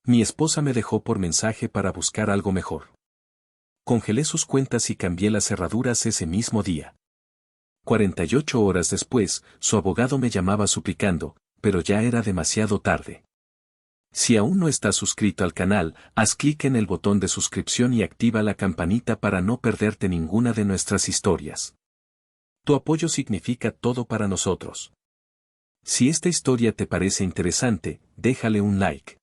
Mi esposa me dejó por mensaje para buscar algo mejor. Congelé sus cuentas y cambié las cerraduras ese mismo día. 48 horas después, su abogado me llamaba suplicando, pero ya era demasiado tarde. Si aún no estás suscrito al canal, haz clic en el botón de suscripción y activa la campanita para no perderte ninguna de nuestras historias. Tu apoyo significa todo para nosotros. Si esta historia te parece interesante, déjale un like.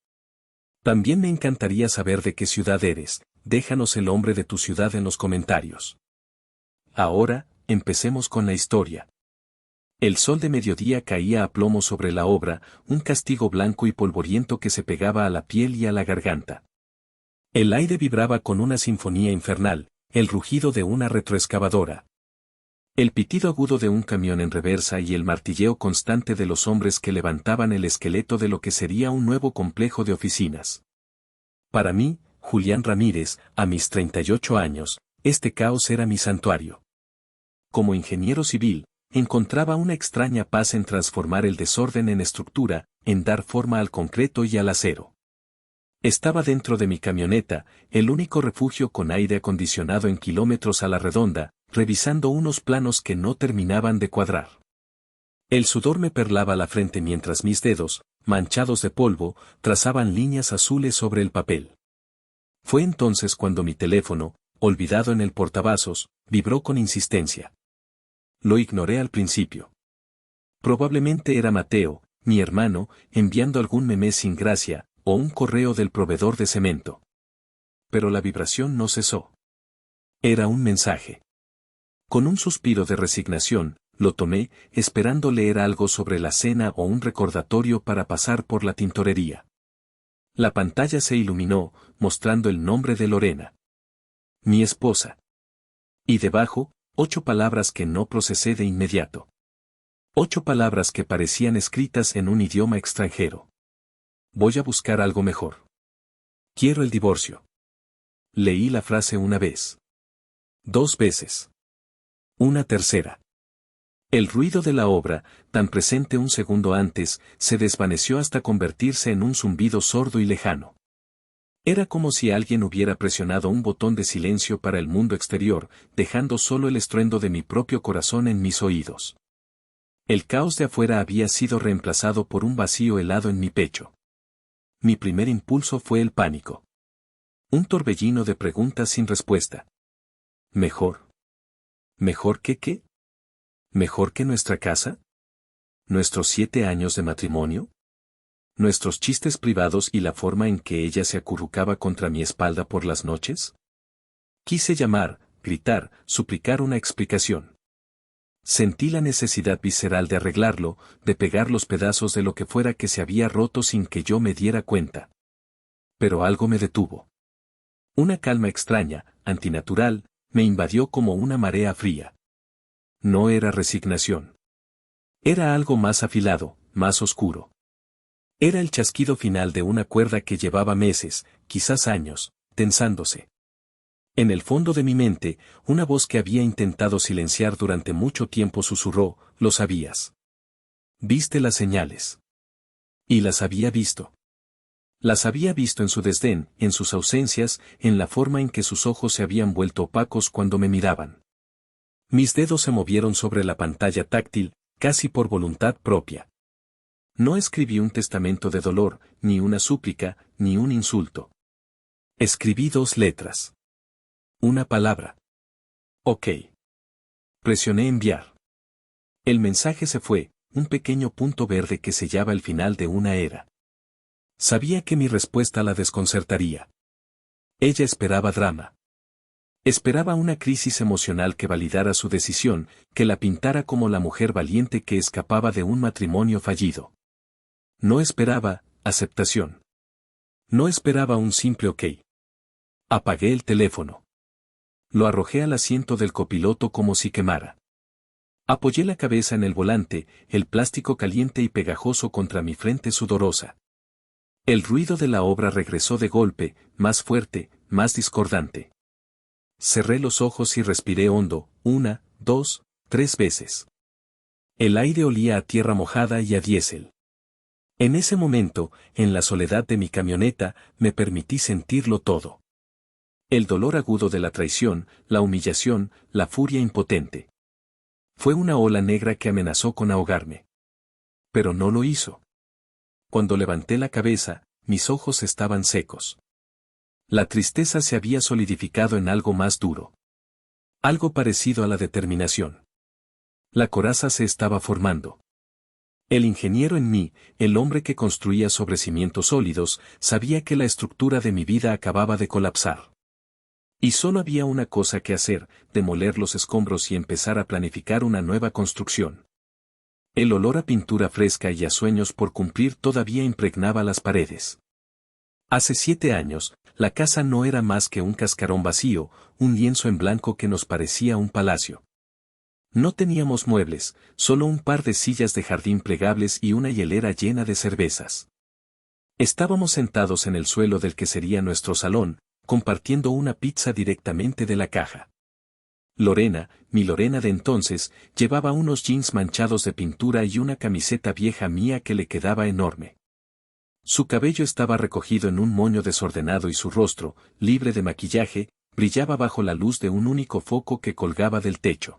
También me encantaría saber de qué ciudad eres, déjanos el nombre de tu ciudad en los comentarios. Ahora, empecemos con la historia. El sol de mediodía caía a plomo sobre la obra, un castigo blanco y polvoriento que se pegaba a la piel y a la garganta. El aire vibraba con una sinfonía infernal, el rugido de una retroexcavadora. El pitido agudo de un camión en reversa y el martilleo constante de los hombres que levantaban el esqueleto de lo que sería un nuevo complejo de oficinas. Para mí, Julián Ramírez, a mis 38 años, este caos era mi santuario. Como ingeniero civil, encontraba una extraña paz en transformar el desorden en estructura, en dar forma al concreto y al acero. Estaba dentro de mi camioneta, el único refugio con aire acondicionado en kilómetros a la redonda, revisando unos planos que no terminaban de cuadrar. El sudor me perlaba la frente mientras mis dedos, manchados de polvo, trazaban líneas azules sobre el papel. Fue entonces cuando mi teléfono, olvidado en el portavasos, vibró con insistencia. Lo ignoré al principio. Probablemente era Mateo, mi hermano, enviando algún meme sin gracia, o un correo del proveedor de cemento. Pero la vibración no cesó. Era un mensaje. Con un suspiro de resignación, lo tomé, esperando leer algo sobre la cena o un recordatorio para pasar por la tintorería. La pantalla se iluminó, mostrando el nombre de Lorena. Mi esposa. Y debajo, 8 palabras que no procesé de inmediato. 8 palabras que parecían escritas en un idioma extranjero. Voy a buscar algo mejor. Quiero el divorcio. Leí la frase una vez. 2 veces. Una tercera. El ruido de la obra, tan presente un segundo antes, se desvaneció hasta convertirse en un zumbido sordo y lejano. Era como si alguien hubiera presionado un botón de silencio para el mundo exterior, dejando solo el estruendo de mi propio corazón en mis oídos. El caos de afuera había sido reemplazado por un vacío helado en mi pecho. Mi primer impulso fue el pánico. Un torbellino de preguntas sin respuesta. ¿Mejor? ¿Mejor que qué? ¿Mejor que nuestra casa? ¿Nuestros 7 años de matrimonio? ¿Nuestros chistes privados y la forma en que ella se acurrucaba contra mi espalda por las noches? Quise llamar, gritar, suplicar una explicación. Sentí la necesidad visceral de arreglarlo, de pegar los pedazos de lo que fuera que se había roto sin que yo me diera cuenta. Pero algo me detuvo. Una calma extraña, antinatural, me invadió como una marea fría. No era resignación. Era algo más afilado, más oscuro. Era el chasquido final de una cuerda que llevaba meses, quizás años, tensándose. En el fondo de mi mente, una voz que había intentado silenciar durante mucho tiempo susurró, «Lo sabías. Viste las señales». Y las había visto. Las había visto en su desdén, en sus ausencias, en la forma en que sus ojos se habían vuelto opacos cuando me miraban. Mis dedos se movieron sobre la pantalla táctil, casi por voluntad propia. No escribí un testamento de dolor, ni una súplica, ni un insulto. Escribí 2 letras. Una palabra. OK. Presioné enviar. El mensaje se fue, un pequeño punto verde que sellaba el final de una era. Sabía que mi respuesta la desconcertaría. Ella esperaba drama. Esperaba una crisis emocional que validara su decisión, que la pintara como la mujer valiente que escapaba de un matrimonio fallido. No esperaba aceptación. No esperaba un simple OK. Apagué el teléfono. Lo arrojé al asiento del copiloto como si quemara. Apoyé la cabeza en el volante, el plástico caliente y pegajoso contra mi frente sudorosa. El ruido de la obra regresó de golpe, más fuerte, más discordante. Cerré los ojos y respiré hondo, 1, 2, 3 veces. El aire olía a tierra mojada y a diésel. En ese momento, en la soledad de mi camioneta, me permití sentirlo todo. El dolor agudo de la traición, la humillación, la furia impotente. Fue una ola negra que amenazó con ahogarme. Pero no lo hizo. Cuando levanté la cabeza, mis ojos estaban secos. La tristeza se había solidificado en algo más duro. Algo parecido a la determinación. La coraza se estaba formando. El ingeniero en mí, el hombre que construía sobre cimientos sólidos, sabía que la estructura de mi vida acababa de colapsar. Y solo había una cosa que hacer, demoler los escombros y empezar a planificar una nueva construcción. El olor a pintura fresca y a sueños por cumplir todavía impregnaba las paredes. Hace 7 años, la casa no era más que un cascarón vacío, un lienzo en blanco que nos parecía un palacio. No teníamos muebles, solo un par de sillas de jardín plegables y una hielera llena de cervezas. Estábamos sentados en el suelo del que sería nuestro salón, compartiendo una pizza directamente de la caja. Lorena, mi Lorena de entonces, llevaba unos jeans manchados de pintura y una camiseta vieja mía que le quedaba enorme. Su cabello estaba recogido en un moño desordenado y su rostro, libre de maquillaje, brillaba bajo la luz de un único foco que colgaba del techo.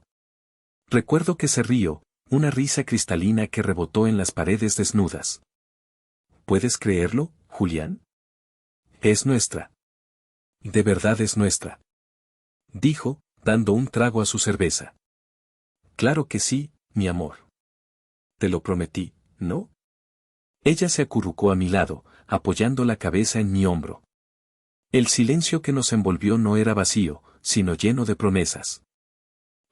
Recuerdo que se rió, una risa cristalina que rebotó en las paredes desnudas. ¿Puedes creerlo, Julián? Es nuestra. De verdad es nuestra. Dijo, dando un trago a su cerveza. Claro que sí, mi amor. Te lo prometí, ¿no? Ella se acurrucó a mi lado, apoyando la cabeza en mi hombro. El silencio que nos envolvió no era vacío, sino lleno de promesas.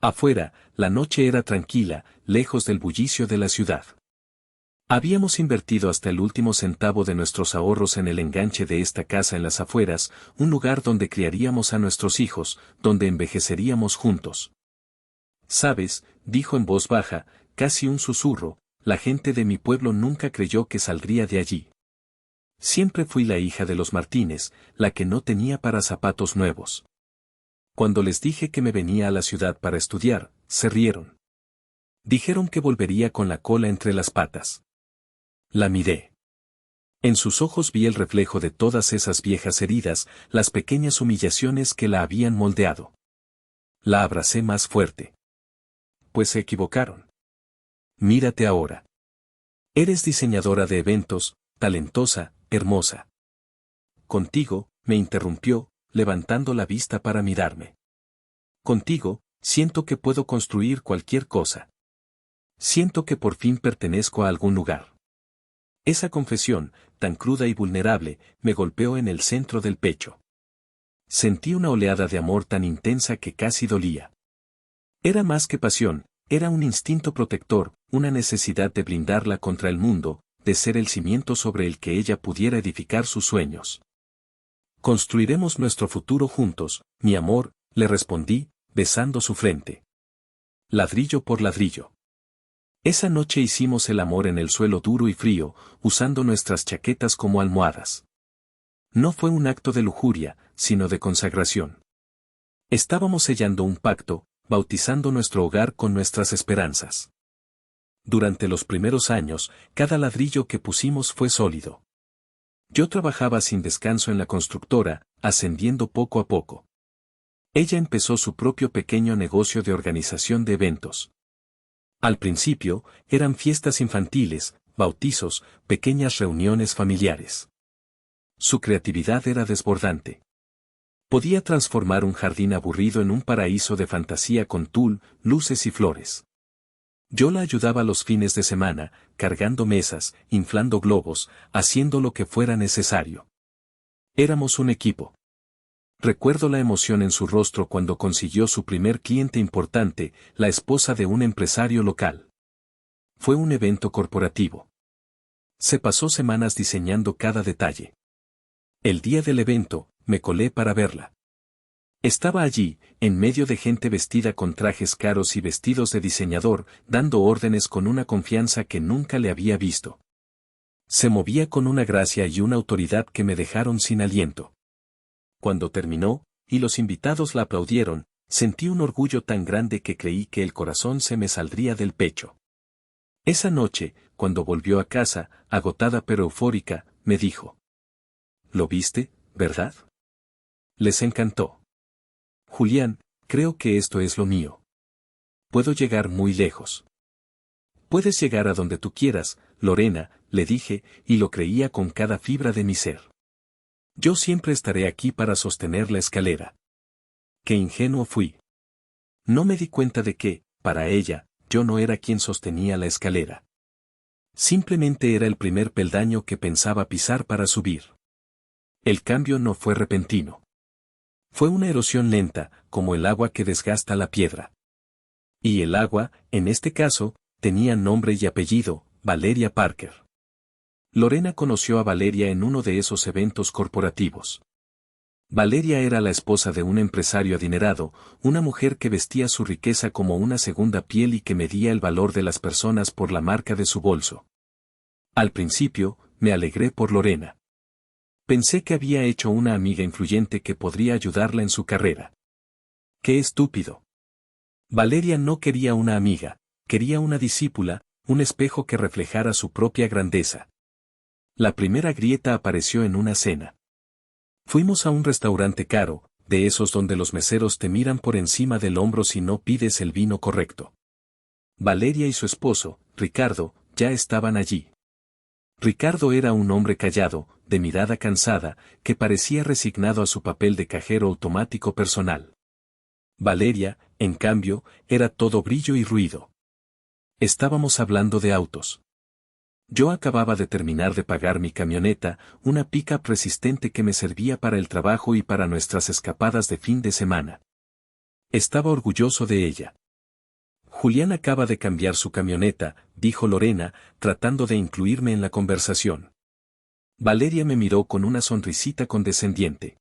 Afuera, la noche era tranquila, lejos del bullicio de la ciudad. Habíamos invertido hasta el último centavo de nuestros ahorros en el enganche de esta casa en las afueras, un lugar donde criaríamos a nuestros hijos, donde envejeceríamos juntos. ¿Sabes?, dijo en voz baja, casi un susurro, la gente de mi pueblo nunca creyó que saldría de allí. Siempre fui la hija de los Martínez, la que no tenía para zapatos nuevos. Cuando les dije que me venía a la ciudad para estudiar, se rieron. Dijeron que volvería con la cola entre las patas. La miré. En sus ojos vi el reflejo de todas esas viejas heridas, las pequeñas humillaciones que la habían moldeado. La abracé más fuerte. Pues se equivocaron. Mírate ahora. Eres diseñadora de eventos, talentosa, hermosa. Contigo, me interrumpió, levantando la vista para mirarme. Contigo, siento que puedo construir cualquier cosa. Siento que por fin pertenezco a algún lugar. Esa confesión, tan cruda y vulnerable, me golpeó en el centro del pecho. Sentí una oleada de amor tan intensa que casi dolía. Era más que pasión, era un instinto protector, una necesidad de blindarla contra el mundo, de ser el cimiento sobre el que ella pudiera edificar sus sueños. Construiremos nuestro futuro juntos, mi amor, le respondí, besando su frente. Ladrillo por ladrillo. Esa noche hicimos el amor en el suelo duro y frío, usando nuestras chaquetas como almohadas. No fue un acto de lujuria, sino de consagración. Estábamos sellando un pacto, bautizando nuestro hogar con nuestras esperanzas. Durante los primeros años, cada ladrillo que pusimos fue sólido. Yo trabajaba sin descanso en la constructora, ascendiendo poco a poco. Ella empezó su propio pequeño negocio de organización de eventos. Al principio, eran fiestas infantiles, bautizos, pequeñas reuniones familiares. Su creatividad era desbordante. Podía transformar un jardín aburrido en un paraíso de fantasía con tul, luces y flores. Yo la ayudaba los fines de semana, cargando mesas, inflando globos, haciendo lo que fuera necesario. Éramos un equipo. Recuerdo la emoción en su rostro cuando consiguió su primer cliente importante, la esposa de un empresario local. Fue un evento corporativo. Se pasó semanas diseñando cada detalle. El día del evento, me colé para verla. Estaba allí, en medio de gente vestida con trajes caros y vestidos de diseñador, dando órdenes con una confianza que nunca le había visto. Se movía con una gracia y una autoridad que me dejaron sin aliento. Cuando terminó, y los invitados la aplaudieron, sentí un orgullo tan grande que creí que el corazón se me saldría del pecho. Esa noche, cuando volvió a casa, agotada pero eufórica, me dijo: «¿Lo viste, verdad? Les encantó. Julián, creo que esto es lo mío. Puedo llegar muy lejos». «Puedes llegar a donde tú quieras, Lorena», le dije, y lo creía con cada fibra de mi ser. «Yo siempre estaré aquí para sostener la escalera». Qué ingenuo fui. No me di cuenta de que, para ella, yo no era quien sostenía la escalera. Simplemente era el primer peldaño que pensaba pisar para subir. El cambio no fue repentino. Fue una erosión lenta, como el agua que desgasta la piedra. Y el agua, en este caso, tenía nombre y apellido: Valeria Parker. Lorena conoció a Valeria en uno de esos eventos corporativos. Valeria era la esposa de un empresario adinerado, una mujer que vestía su riqueza como una segunda piel y que medía el valor de las personas por la marca de su bolso. Al principio, me alegré por Lorena. Pensé que había hecho una amiga influyente que podría ayudarla en su carrera. ¡Qué estúpido! Valeria no quería una amiga, quería una discípula, un espejo que reflejara su propia grandeza. La primera grieta apareció en una cena. Fuimos a un restaurante caro, de esos donde los meseros te miran por encima del hombro si no pides el vino correcto. Valeria y su esposo, Ricardo, ya estaban allí. Ricardo era un hombre callado, de mirada cansada, que parecía resignado a su papel de cajero automático personal. Valeria, en cambio, era todo brillo y ruido. Estábamos hablando de autos. Yo acababa de terminar de pagar mi camioneta, una pick-up resistente que me servía para el trabajo y para nuestras escapadas de fin de semana. Estaba orgulloso de ella. «Julián acaba de cambiar su camioneta», dijo Lorena, tratando de incluirme en la conversación. Valeria me miró con una sonrisita condescendiente.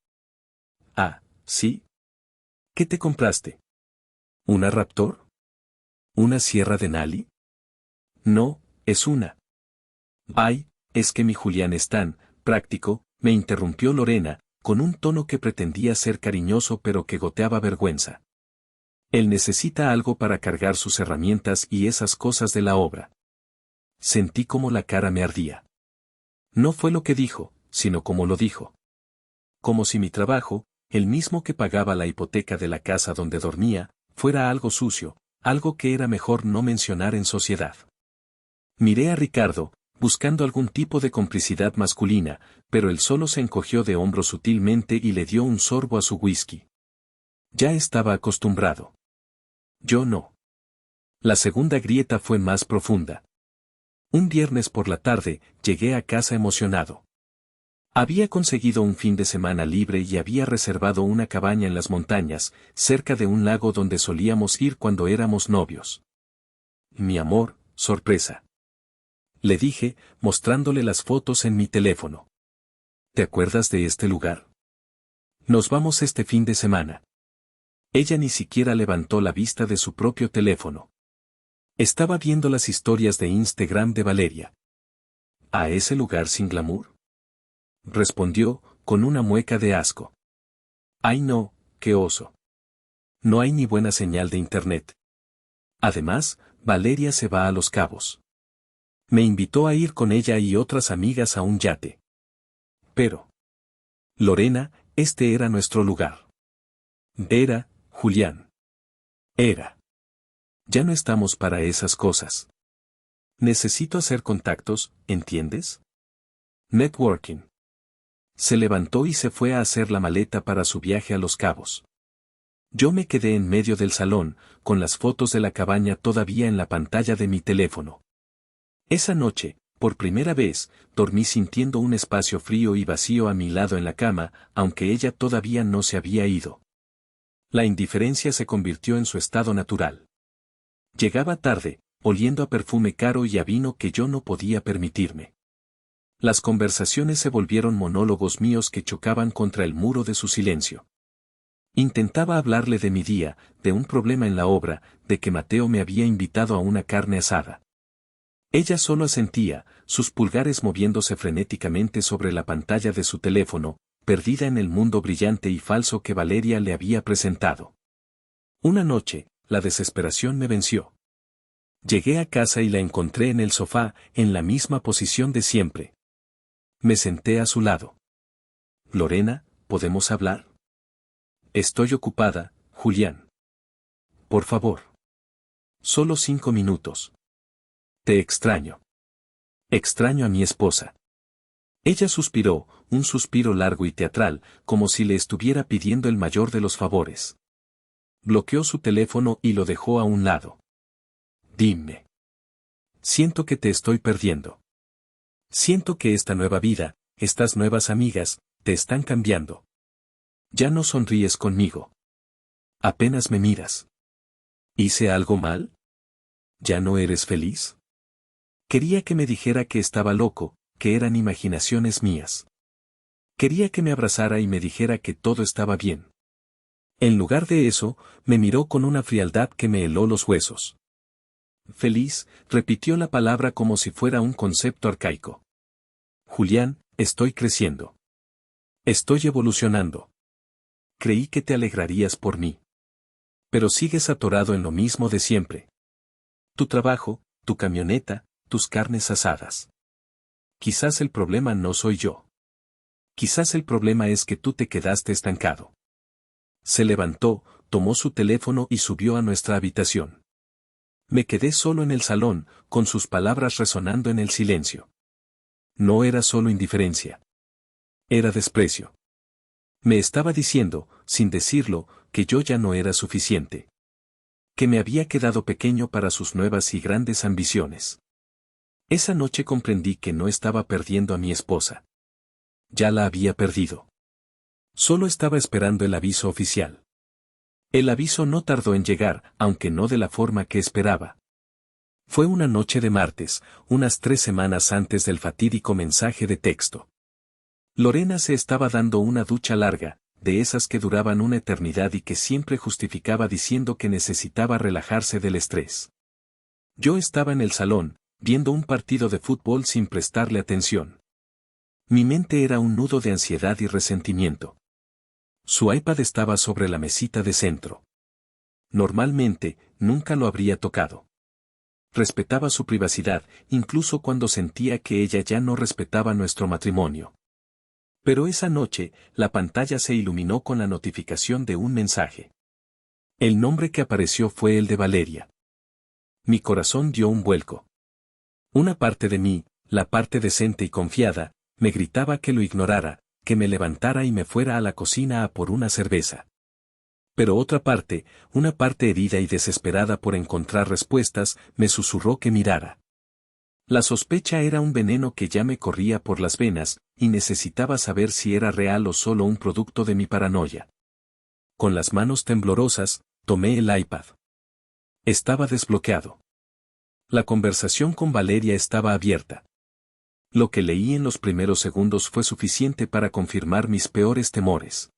«Ah, ¿sí? ¿Qué te compraste? ¿Una Raptor? ¿Una Sierra Denali?» «No, es una». «Ay, es que mi Julián es tan práctico», me interrumpió Lorena, con un tono que pretendía ser cariñoso pero que goteaba vergüenza. «Él necesita algo para cargar sus herramientas y esas cosas de la obra». Sentí como la cara me ardía. No fue lo que dijo, sino como lo dijo. Como si mi trabajo, el mismo que pagaba la hipoteca de la casa donde dormía, fuera algo sucio, algo que era mejor no mencionar en sociedad. Miré a Ricardo, buscando algún tipo de complicidad masculina, pero él solo se encogió de hombros sutilmente y le dio un sorbo a su whisky. Ya estaba acostumbrado. Yo no. La segunda grieta fue más profunda. Un viernes por la tarde, llegué a casa emocionado. Había conseguido un fin de semana libre y había reservado una cabaña en las montañas, cerca de un lago donde solíamos ir cuando éramos novios. «Mi amor, sorpresa», le dije, mostrándole las fotos en mi teléfono. «¿Te acuerdas de este lugar? Nos vamos este fin de semana». Ella ni siquiera levantó la vista de su propio teléfono. Estaba viendo las historias de Instagram de Valeria. «¿A ese lugar sin glamour?», respondió, con una mueca de asco. «Ay no, qué oso. No hay ni buena señal de internet. Además, Valeria se va a Los Cabos. Me invitó a ir con ella y otras amigas a un yate. Pero, Lorena, este era nuestro lugar. Era, Julián. Era. Ya no estamos para esas cosas. Necesito hacer contactos, ¿entiendes? Networking». Se levantó y se fue a hacer la maleta para su viaje a Los Cabos. Yo me quedé en medio del salón, con las fotos de la cabaña todavía en la pantalla de mi teléfono. Esa noche, por primera vez, dormí sintiendo un espacio frío y vacío a mi lado en la cama, aunque ella todavía no se había ido. La indiferencia se convirtió en su estado natural. Llegaba tarde, oliendo a perfume caro y a vino que yo no podía permitirme. Las conversaciones se volvieron monólogos míos que chocaban contra el muro de su silencio. Intentaba hablarle de mi día, de un problema en la obra, de que Mateo me había invitado a una carne asada. Ella solo asentía, sus pulgares moviéndose frenéticamente sobre la pantalla de su teléfono, perdida en el mundo brillante y falso que Valeria le había presentado. Una noche, la desesperación me venció. Llegué a casa y la encontré en el sofá, en la misma posición de siempre. Me senté a su lado. Lorena, ¿podemos hablar? Estoy ocupada, Julián. Por favor. Solo 5 minutos. Te extraño. Extraño a mi esposa. Ella suspiró, un suspiro largo y teatral, como si le estuviera pidiendo el mayor de los favores. Bloqueó su teléfono y lo dejó a un lado. Dime. Siento que te estoy perdiendo. Siento que esta nueva vida, estas nuevas amigas, te están cambiando. Ya no sonríes conmigo. Apenas me miras. ¿Hice algo mal? ¿Ya no eres feliz? Quería que me dijera que estaba loco, que eran imaginaciones mías. Quería que me abrazara y me dijera que todo estaba bien. En lugar de eso, me miró con una frialdad que me heló los huesos. Feliz, repitió la palabra como si fuera un concepto arcaico. Julián, estoy creciendo. Estoy evolucionando. Creí que te alegrarías por mí. Pero sigues atorado en lo mismo de siempre. Tu trabajo, tu camioneta, tus carnes asadas. Quizás el problema no soy yo. Quizás el problema es que tú te quedaste estancado. Se levantó, tomó su teléfono y subió a nuestra habitación. Me quedé solo en el salón, con sus palabras resonando en el silencio. No era solo indiferencia. Era desprecio. Me estaba diciendo, sin decirlo, que yo ya no era suficiente. Que me había quedado pequeño para sus nuevas y grandes ambiciones. Esa noche comprendí que no estaba perdiendo a mi esposa. Ya la había perdido. Solo estaba esperando el aviso oficial. El aviso no tardó en llegar, aunque no de la forma que esperaba. Fue una noche de martes, unas 3 semanas antes del fatídico mensaje de texto. Lorena se estaba dando una ducha larga, de esas que duraban una eternidad y que siempre justificaba diciendo que necesitaba relajarse del estrés. Yo estaba en el salón, viendo un partido de fútbol sin prestarle atención. Mi mente era un nudo de ansiedad y resentimiento. Su iPad estaba sobre la mesita de centro. Normalmente, nunca lo habría tocado. Respetaba su privacidad, incluso cuando sentía que ella ya no respetaba nuestro matrimonio. Pero esa noche, la pantalla se iluminó con la notificación de un mensaje. El nombre que apareció fue el de Valeria. Mi corazón dio un vuelco. Una parte de mí, la parte decente y confiada, me gritaba que lo ignorara, que me levantara y me fuera a la cocina a por una cerveza. Pero otra parte, una parte herida y desesperada por encontrar respuestas, me susurró que mirara. La sospecha era un veneno que ya me corría por las venas, y necesitaba saber si era real o solo un producto de mi paranoia. Con las manos temblorosas, tomé el iPad. Estaba desbloqueado. La conversación con Valeria estaba abierta. Lo que leí en los primeros segundos fue suficiente para confirmar mis peores temores.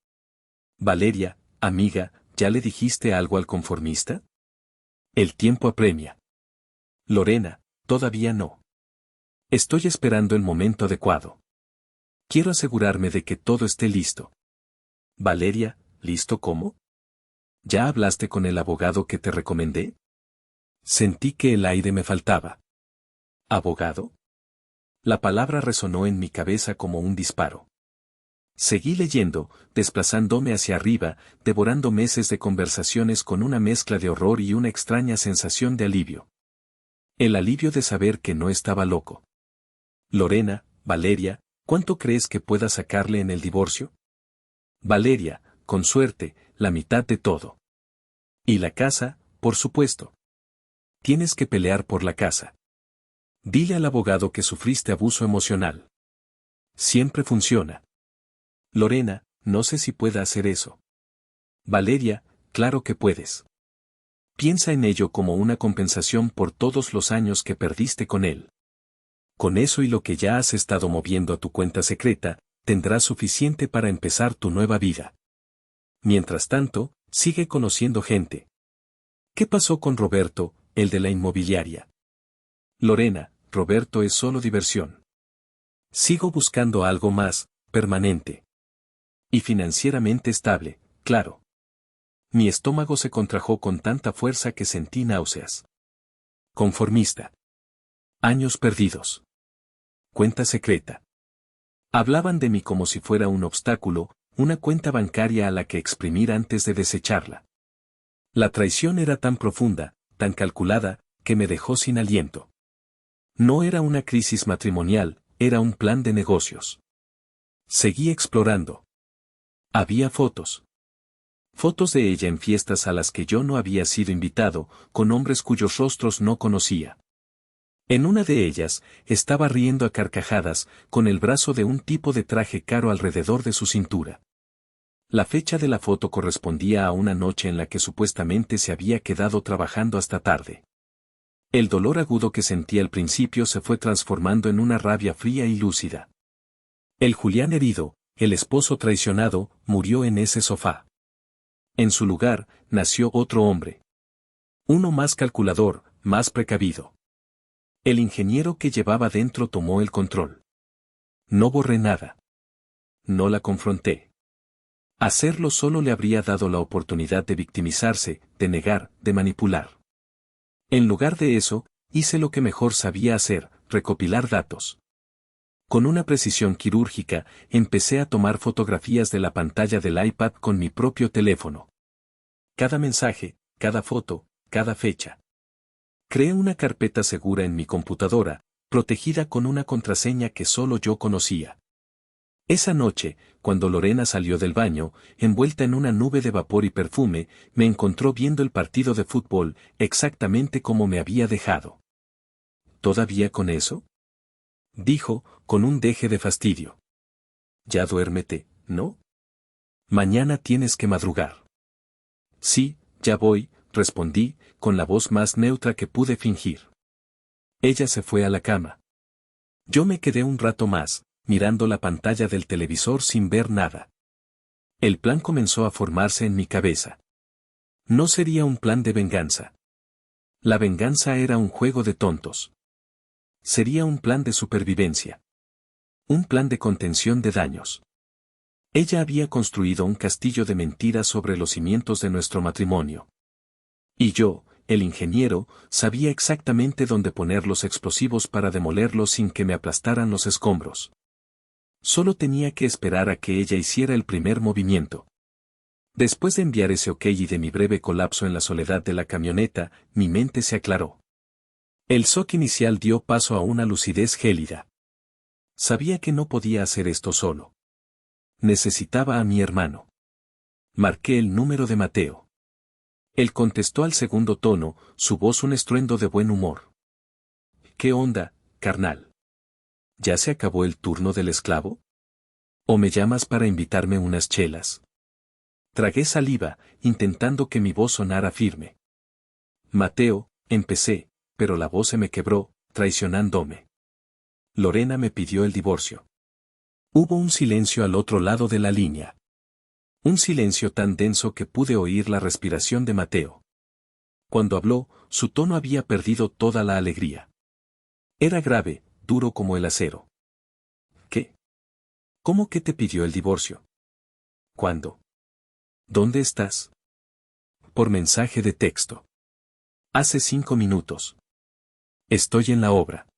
Valeria, amiga, ¿ya le dijiste algo al conformista? El tiempo apremia. Lorena, todavía no. Estoy esperando el momento adecuado. Quiero asegurarme de que todo esté listo. Valeria, ¿listo cómo? ¿Ya hablaste con el abogado que te recomendé? Sentí que el aire me faltaba. ¿Abogado? La palabra resonó en mi cabeza como un disparo. Seguí leyendo, desplazándome hacia arriba, devorando meses de conversaciones con una mezcla de horror y una extraña sensación de alivio. El alivio de saber que no estaba loco. Lorena, Valeria, ¿cuánto crees que pueda sacarle en el divorcio? Valeria, con suerte, la mitad de todo. Y la casa, por supuesto. Tienes que pelear por la casa. Dile al abogado que sufriste abuso emocional. Siempre funciona. Lorena, no sé si pueda hacer eso. Valeria, claro que puedes. Piensa en ello como una compensación por todos los años que perdiste con él. Con eso y lo que ya has estado moviendo a tu cuenta secreta, tendrás suficiente para empezar tu nueva vida. Mientras tanto, sigue conociendo gente. ¿Qué pasó con Roberto, el de la inmobiliaria? Lorena, Roberto es solo diversión. Sigo buscando algo más, permanente. Y financieramente estable, claro. Mi estómago se contrajo con tanta fuerza que sentí náuseas. Conformista. Años perdidos. Cuenta secreta. Hablaban de mí como si fuera un obstáculo, una cuenta bancaria a la que exprimir antes de desecharla. La traición era tan profunda, tan calculada, que me dejó sin aliento. No era una crisis matrimonial, era un plan de negocios. Seguí explorando. Había fotos. Fotos de ella en fiestas a las que yo no había sido invitado, con hombres cuyos rostros no conocía. En una de ellas, estaba riendo a carcajadas, con el brazo de un tipo de traje caro alrededor de su cintura. La fecha de la foto correspondía a una noche en la que supuestamente se había quedado trabajando hasta tarde. El dolor agudo que sentí al principio se fue transformando en una rabia fría y lúcida. El Julián herido, el esposo traicionado, murió en ese sofá. En su lugar, nació otro hombre. Uno más calculador, más precavido. El ingeniero que llevaba dentro tomó el control. No borré nada. No la confronté. Hacerlo solo le habría dado la oportunidad de victimizarse, de negar, de manipular. En lugar de eso, hice lo que mejor sabía hacer, recopilar datos. Con una precisión quirúrgica, empecé a tomar fotografías de la pantalla del iPad con mi propio teléfono. Cada mensaje, cada foto, cada fecha. Creé una carpeta segura en mi computadora, protegida con una contraseña que solo yo conocía. Esa noche, cuando Lorena salió del baño, envuelta en una nube de vapor y perfume, me encontró viendo el partido de fútbol, exactamente como me había dejado. ¿Todavía con eso?, dijo, con un deje de fastidio. Ya duérmete, ¿no? Mañana tienes que madrugar. Sí, ya voy, respondí, con la voz más neutra que pude fingir. Ella se fue a la cama. Yo me quedé un rato más, mirando la pantalla del televisor sin ver nada. El plan comenzó a formarse en mi cabeza. No sería un plan de venganza. La venganza era un juego de tontos. Sería un plan de supervivencia. Un plan de contención de daños. Ella había construido un castillo de mentiras sobre los cimientos de nuestro matrimonio. Y yo, el ingeniero, sabía exactamente dónde poner los explosivos para demolerlos sin que me aplastaran los escombros. Solo tenía que esperar a que ella hiciera el primer movimiento. Después de enviar ese ok y de mi breve colapso en la soledad de la camioneta, mi mente se aclaró. El shock inicial dio paso a una lucidez gélida. Sabía que no podía hacer esto solo. Necesitaba a mi hermano. Marqué el número de Mateo. Él contestó al segundo tono, su voz un estruendo de buen humor. ¿Qué onda, carnal? ¿Ya se acabó el turno del esclavo? ¿O me llamas para invitarme unas chelas? Tragué saliva, intentando que mi voz sonara firme. Mateo, empecé, pero la voz se me quebró, traicionándome. Lorena me pidió el divorcio. Hubo un silencio al otro lado de la línea. Un silencio tan denso que pude oír la respiración de Mateo. Cuando habló, su tono había perdido toda la alegría. Era grave, duro como el acero. ¿Qué? ¿Cómo que te pidió el divorcio? ¿Cuándo? ¿Dónde estás? Por mensaje de texto. Hace 5 minutos. Estoy en la obra.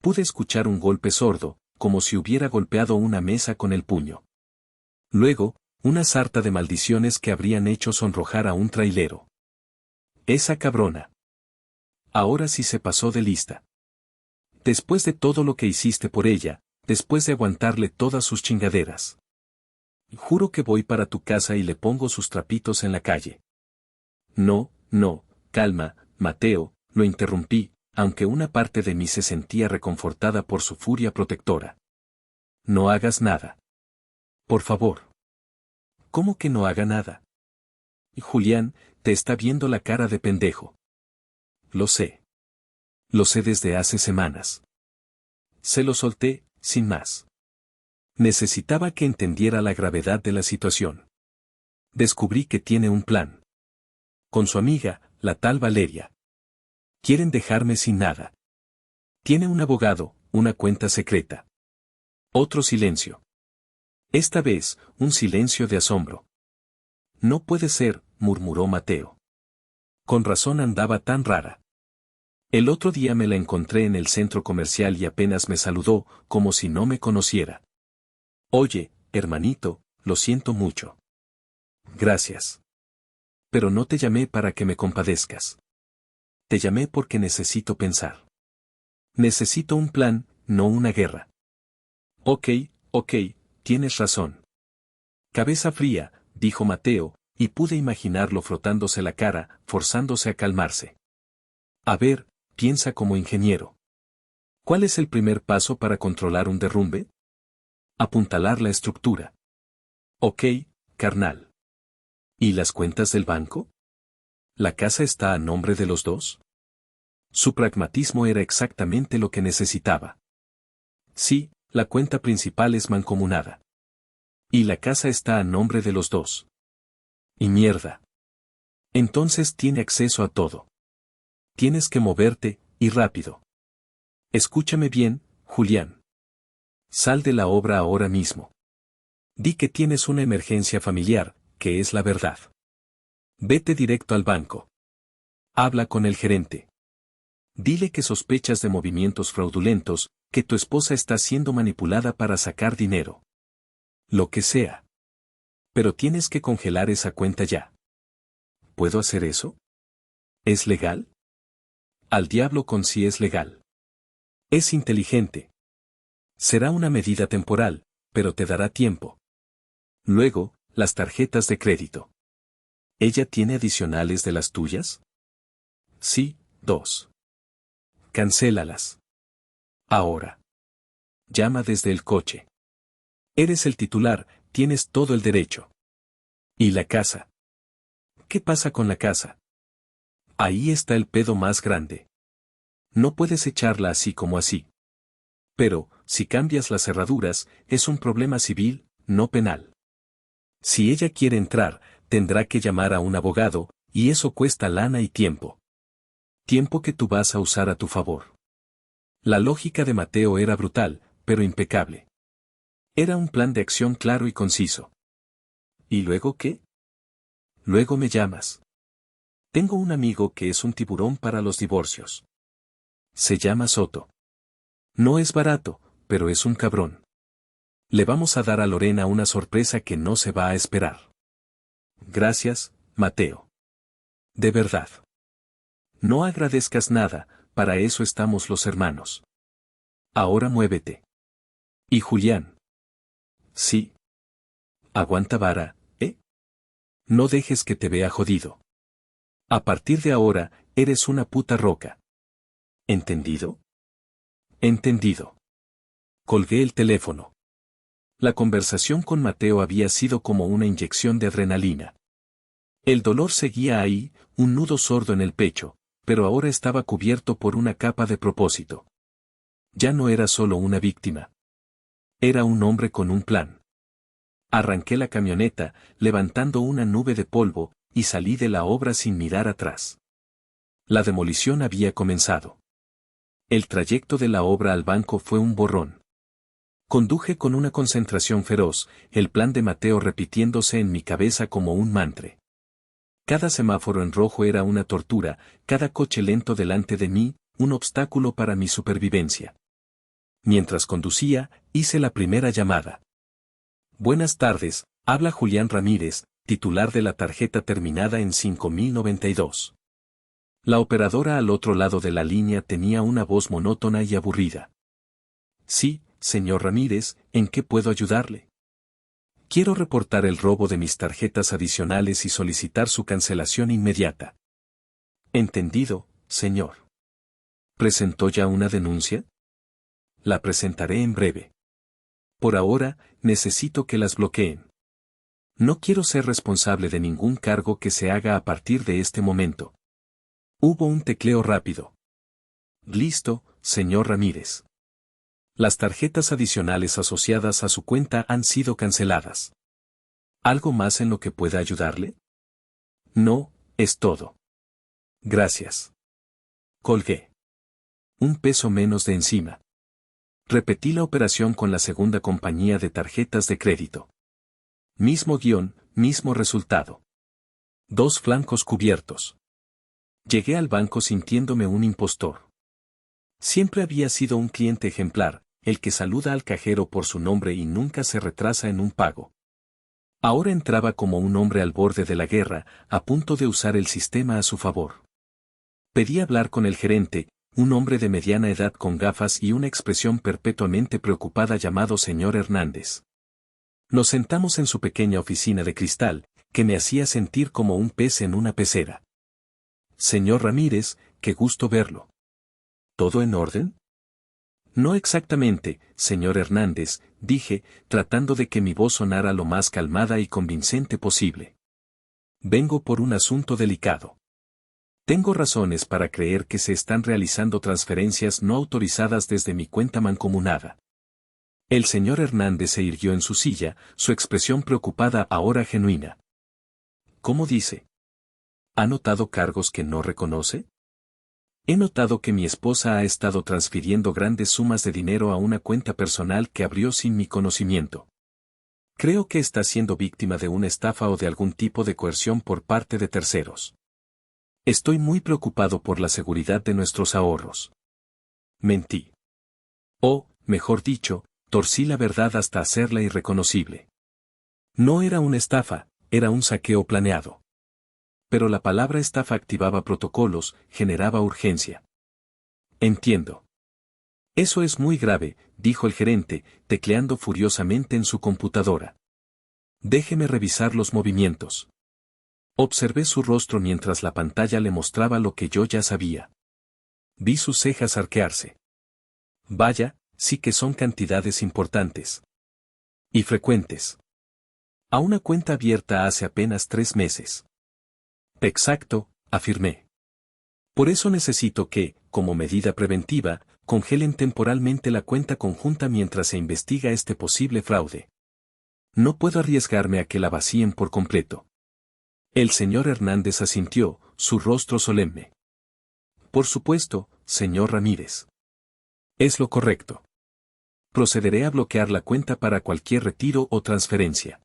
Pude escuchar un golpe sordo, como si hubiera golpeado una mesa con el puño. Luego, una sarta de maldiciones que habrían hecho sonrojar a un trailero. Esa cabrona. Ahora sí se pasó de lista. Después de todo lo que hiciste por ella, después de aguantarle todas sus chingaderas. Juro que voy para tu casa y le pongo sus trapitos en la calle. No, no, calma, Mateo, lo interrumpí, aunque una parte de mí se sentía reconfortada por su furia protectora. No hagas nada. Por favor. ¿Cómo que no haga nada? Julián, te está viendo la cara de pendejo. Lo sé. Lo sé desde hace semanas. Se lo solté, sin más. Necesitaba que entendiera la gravedad de la situación. Descubrí que tiene un plan. Con su amiga, la tal Valeria. Quieren dejarme sin nada. Tiene un abogado, una cuenta secreta. Otro silencio. Esta vez, un silencio de asombro. No puede ser, murmuró Mateo. Con razón andaba tan rara. El otro día me la encontré en el centro comercial y apenas me saludó, como si no me conociera. Oye, hermanito, lo siento mucho. Gracias. Pero no te llamé para que me compadezcas. Te llamé porque necesito pensar. Necesito un plan, no una guerra. Ok, tienes razón. Cabeza fría, dijo Mateo, y pude imaginarlo frotándose la cara, forzándose a calmarse. A ver, piensa como ingeniero. ¿Cuál es el primer paso para controlar un derrumbe? Apuntalar la estructura. Ok, carnal. ¿Y las cuentas del banco? ¿La casa está a nombre de los dos? Su pragmatismo era exactamente lo que necesitaba. Sí, la cuenta principal es mancomunada. Y la casa está a nombre de los dos. Y mierda. Entonces tiene acceso a todo. Tienes que moverte, y rápido. Escúchame bien, Julián. Sal de la obra ahora mismo. Di que tienes una emergencia familiar, que es la verdad. Vete directo al banco. Habla con el gerente. Dile que sospechas de movimientos fraudulentos, que tu esposa está siendo manipulada para sacar dinero. Lo que sea. Pero tienes que congelar esa cuenta ya. ¿Puedo hacer eso? ¿Es legal? Al diablo con si es legal. Es inteligente. Será una medida temporal, pero te dará tiempo. Luego, las tarjetas de crédito. ¿Ella tiene adicionales de las tuyas? Sí, 2. Cancélalas. Ahora. Llama desde el coche. Eres el titular, tienes todo el derecho. ¿Y la casa? ¿Qué pasa con la casa? Ahí está el pedo más grande. No puedes echarla así como así. Pero, si cambias las cerraduras, es un problema civil, no penal. Si ella quiere entrar, tendrá que llamar a un abogado, y eso cuesta lana y tiempo. Tiempo que tú vas a usar a tu favor. La lógica de Mateo era brutal, pero impecable. Era un plan de acción claro y conciso. ¿Y luego qué? Luego me llamas. Tengo un amigo que es un tiburón para los divorcios. Se llama Soto. No es barato, pero es un cabrón. Le vamos a dar a Lorena una sorpresa que no se va a esperar. Gracias, Mateo. De verdad. No agradezcas nada, para eso estamos los hermanos. Ahora muévete. ¿Y Julián? Sí. Aguanta vara, ¿eh? No dejes que te vea jodido. A partir de ahora, eres una puta roca. ¿Entendido? Entendido. Colgué el teléfono. La conversación con Mateo había sido como una inyección de adrenalina. El dolor seguía ahí, un nudo sordo en el pecho, pero ahora estaba cubierto por una capa de propósito. Ya no era solo una víctima. Era un hombre con un plan. Arranqué la camioneta, levantando una nube de polvo, y salí de la obra sin mirar atrás. La demolición había comenzado. El trayecto de la obra al banco fue un borrón. Conduje con una concentración feroz, el plan de Mateo repitiéndose en mi cabeza como un mantra. Cada semáforo en rojo era una tortura, cada coche lento delante de mí, un obstáculo para mi supervivencia. Mientras conducía, hice la primera llamada. Buenas tardes, habla Julián Ramírez, titular de la tarjeta terminada en 5092. La operadora al otro lado de la línea tenía una voz monótona y aburrida. Sí, señor Ramírez, ¿en qué puedo ayudarle? Quiero reportar el robo de mis tarjetas adicionales y solicitar su cancelación inmediata. Entendido, señor. ¿Presentó ya una denuncia? La presentaré en breve. Por ahora, necesito que las bloqueen. No quiero ser responsable de ningún cargo que se haga a partir de este momento. Hubo un tecleo rápido. Listo, señor Ramírez. Las tarjetas adicionales asociadas a su cuenta han sido canceladas. ¿Algo más en lo que pueda ayudarle? No, es todo. Gracias. Colgué. Un peso menos de encima. Repetí la operación con la segunda compañía de tarjetas de crédito. Mismo guión, mismo resultado. 2 flancos cubiertos. Llegué al banco sintiéndome un impostor. Siempre había sido un cliente ejemplar, el que saluda al cajero por su nombre y nunca se retrasa en un pago. Ahora entraba como un hombre al borde de la guerra, a punto de usar el sistema a su favor. Pedí hablar con el gerente, un hombre de mediana edad con gafas y una expresión perpetuamente preocupada llamado señor Hernández. Nos sentamos en su pequeña oficina de cristal, que me hacía sentir como un pez en una pecera. Señor Ramírez, qué gusto verlo. ¿Todo en orden? No exactamente, señor Hernández, dije, tratando de que mi voz sonara lo más calmada y convincente posible. Vengo por un asunto delicado. Tengo razones para creer que se están realizando transferencias no autorizadas desde mi cuenta mancomunada. El señor Hernández se irguió en su silla, su expresión preocupada ahora genuina. ¿Cómo dice? ¿Ha notado cargos que no reconoce? He notado que mi esposa ha estado transfiriendo grandes sumas de dinero a una cuenta personal que abrió sin mi conocimiento. Creo que está siendo víctima de una estafa o de algún tipo de coerción por parte de terceros. Estoy muy preocupado por la seguridad de nuestros ahorros. Mentí. O, mejor dicho, torcí la verdad hasta hacerla irreconocible. No era una estafa, era un saqueo planeado. Pero la palabra estafa activaba protocolos, generaba urgencia. Entiendo. Eso es muy grave, dijo el gerente, tecleando furiosamente en su computadora. Déjeme revisar los movimientos. Observé su rostro mientras la pantalla le mostraba lo que yo ya sabía. Vi sus cejas arquearse. Vaya, sí que son cantidades importantes. Y frecuentes. A una cuenta abierta hace apenas 3 meses. Exacto, afirmé. Por eso necesito que, como medida preventiva, congelen temporalmente la cuenta conjunta mientras se investiga este posible fraude. No puedo arriesgarme a que la vacíen por completo. El señor Hernández asintió, su rostro solemne. Por supuesto, señor Ramírez. Es lo correcto. Procederé a bloquear la cuenta para cualquier retiro o transferencia.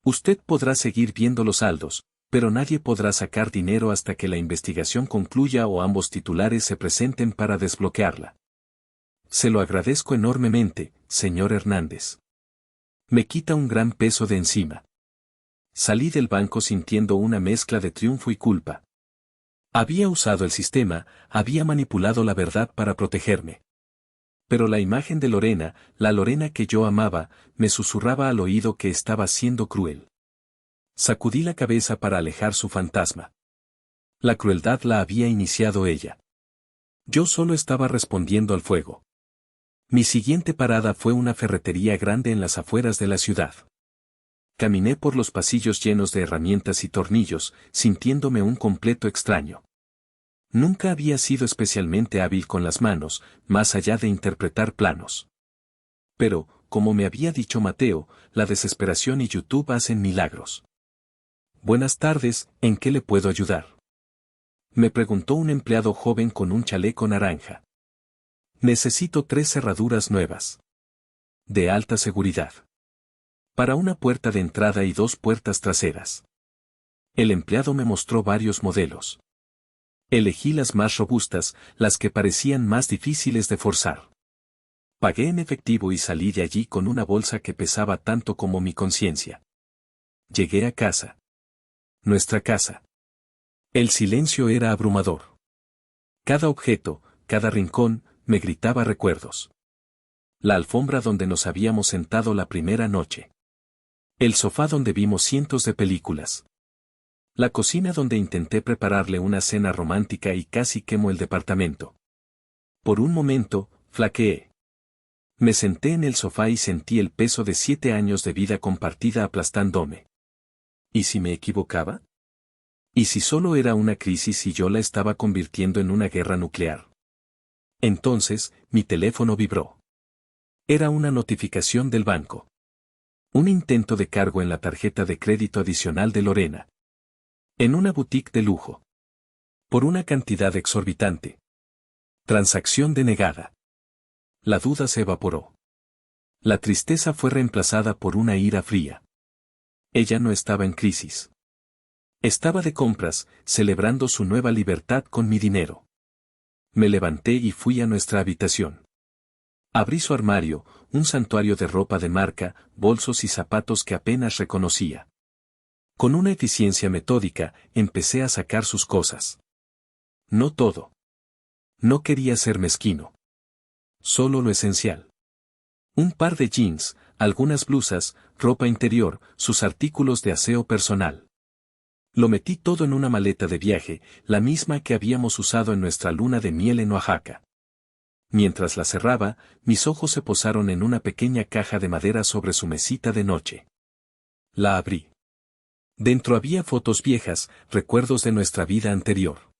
Usted podrá seguir viendo los saldos, pero nadie podrá sacar dinero hasta que la investigación concluya o ambos titulares se presenten para desbloquearla. Se lo agradezco enormemente, señor Hernández. Me quita un gran peso de encima. Salí del banco sintiendo una mezcla de triunfo y culpa. Había usado el sistema, había manipulado la verdad para protegerme. Pero la imagen de Lorena, la Lorena que yo amaba, me susurraba al oído que estaba siendo cruel. Sacudí la cabeza para alejar su fantasma. La crueldad la había iniciado ella. Yo solo estaba respondiendo al fuego. Mi siguiente parada fue una ferretería grande en las afueras de la ciudad. Caminé por los pasillos llenos de herramientas y tornillos, sintiéndome un completo extraño. Nunca había sido especialmente hábil con las manos, más allá de interpretar planos. Pero, como me había dicho Mateo, la desesperación y YouTube hacen milagros. Buenas tardes, ¿en qué le puedo ayudar? Me preguntó un empleado joven con un chaleco naranja. Necesito 3 cerraduras nuevas. De alta seguridad. Para una puerta de entrada y 2 puertas traseras. El empleado me mostró varios modelos. Elegí las más robustas, las que parecían más difíciles de forzar. Pagué en efectivo y salí de allí con una bolsa que pesaba tanto como mi conciencia. Llegué a casa. Nuestra casa. El silencio era abrumador. Cada objeto, cada rincón, me gritaba recuerdos. La alfombra donde nos habíamos sentado la primera noche. El sofá donde vimos cientos de películas. La cocina donde intenté prepararle una cena romántica y casi quemó el departamento. Por un momento, flaqueé. Me senté en el sofá y sentí el peso de 7 años de vida compartida aplastándome. ¿Y si me equivocaba? ¿Y si solo era una crisis y yo la estaba convirtiendo en una guerra nuclear? Entonces, mi teléfono vibró. Era una notificación del banco. Un intento de cargo en la tarjeta de crédito adicional de Lorena. En una boutique de lujo. Por una cantidad exorbitante. Transacción denegada. La duda se evaporó. La tristeza fue reemplazada por una ira fría. Ella no estaba en crisis. Estaba de compras, celebrando su nueva libertad con mi dinero. Me levanté y fui a nuestra habitación. Abrí su armario, un santuario de ropa de marca, bolsos y zapatos que apenas reconocía. Con una eficiencia metódica, empecé a sacar sus cosas. No todo. No quería ser mezquino. Solo lo esencial. Un par de jeans, algunas blusas, ropa interior, sus artículos de aseo personal. Lo metí todo en una maleta de viaje, la misma que habíamos usado en nuestra luna de miel en Oaxaca. Mientras la cerraba, mis ojos se posaron en una pequeña caja de madera sobre su mesita de noche. La abrí. Dentro había fotos viejas, recuerdos de nuestra vida anterior.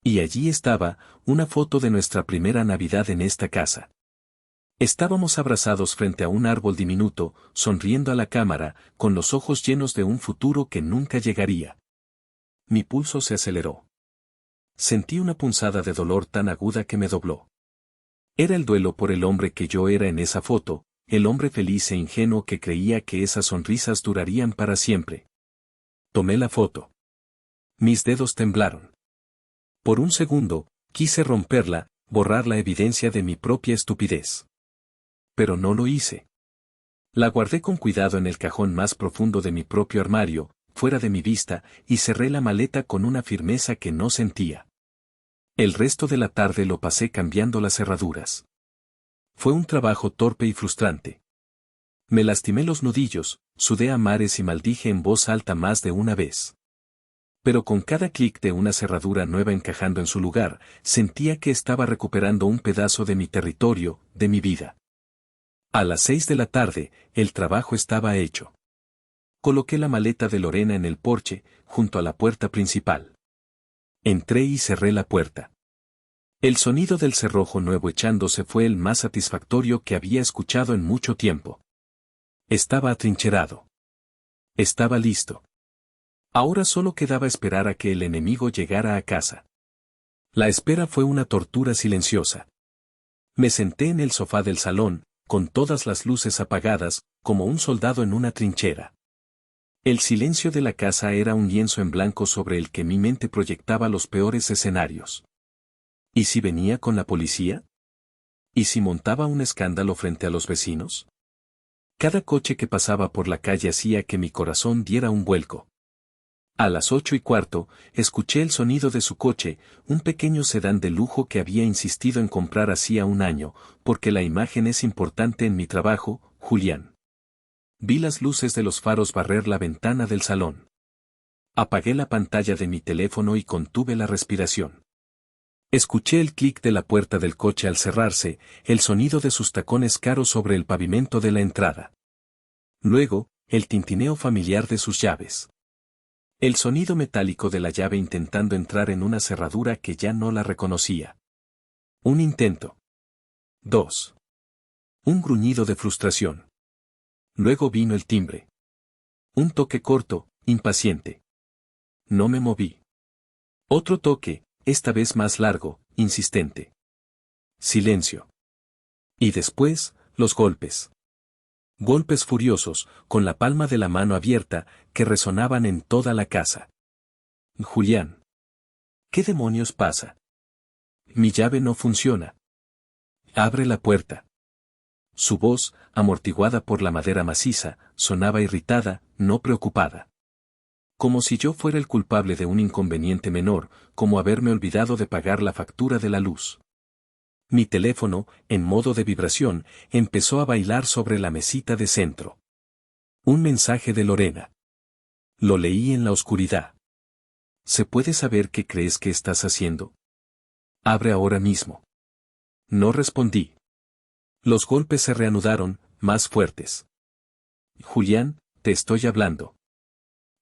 Y allí estaba, una foto de nuestra primera Navidad en esta casa. Estábamos abrazados frente a un árbol diminuto, sonriendo a la cámara, con los ojos llenos de un futuro que nunca llegaría. Mi pulso se aceleró. Sentí una punzada de dolor tan aguda que me dobló. Era el duelo por el hombre que yo era en esa foto, el hombre feliz e ingenuo que creía que esas sonrisas durarían para siempre. Tomé la foto. Mis dedos temblaron. Por un segundo, quise romperla, borrar la evidencia de mi propia estupidez. Pero no lo hice. La guardé con cuidado en el cajón más profundo de mi propio armario, fuera de mi vista, y cerré la maleta con una firmeza que no sentía. El resto de la tarde lo pasé cambiando las cerraduras. Fue un trabajo torpe y frustrante. Me lastimé los nudillos, sudé a mares y maldije en voz alta más de una vez. Pero con cada clic de una cerradura nueva encajando en su lugar, sentía que estaba recuperando un pedazo de mi territorio, de mi vida. A las 6 de la tarde, el trabajo estaba hecho. Coloqué la maleta de Lorena en el porche, junto a la puerta principal. Entré y cerré la puerta. El sonido del cerrojo nuevo echándose fue el más satisfactorio que había escuchado en mucho tiempo. Estaba atrincherado. Estaba listo. Ahora solo quedaba esperar a que el enemigo llegara a casa. La espera fue una tortura silenciosa. Me senté en el sofá del salón, con todas las luces apagadas, como un soldado en una trinchera. El silencio de la casa era un lienzo en blanco sobre el que mi mente proyectaba los peores escenarios. ¿Y si venía con la policía? ¿Y si montaba un escándalo frente a los vecinos? Cada coche que pasaba por la calle hacía que mi corazón diera un vuelco. A las 8:15, escuché el sonido de su coche, un pequeño sedán de lujo que había insistido en comprar hacía un año, porque la imagen es importante en mi trabajo, Julián. Vi las luces de los faros barrer la ventana del salón. Apagué la pantalla de mi teléfono y contuve la respiración. Escuché el clic de la puerta del coche al cerrarse, el sonido de sus tacones caros sobre el pavimento de la entrada. Luego, el tintineo familiar de sus llaves. El sonido metálico de la llave intentando entrar en una cerradura que ya no la reconocía. Un intento. 2. Un gruñido de frustración. Luego vino el timbre. Un toque corto, impaciente. No me moví. Otro toque, esta vez más largo, insistente. Silencio. Y después, los golpes. Golpes furiosos, con la palma de la mano abierta, que resonaban en toda la casa. Julián. ¿Qué demonios pasa? Mi llave no funciona. Abre la puerta. Su voz, amortiguada por la madera maciza, sonaba irritada, no preocupada. Como si yo fuera el culpable de un inconveniente menor, como haberme olvidado de pagar la factura de la luz. Mi teléfono, en modo de vibración, empezó a bailar sobre la mesita de centro. Un mensaje de Lorena. Lo leí en la oscuridad. ¿Se puede saber qué crees que estás haciendo? Abre ahora mismo. No respondí. Los golpes se reanudaron, más fuertes. Julián, te estoy hablando.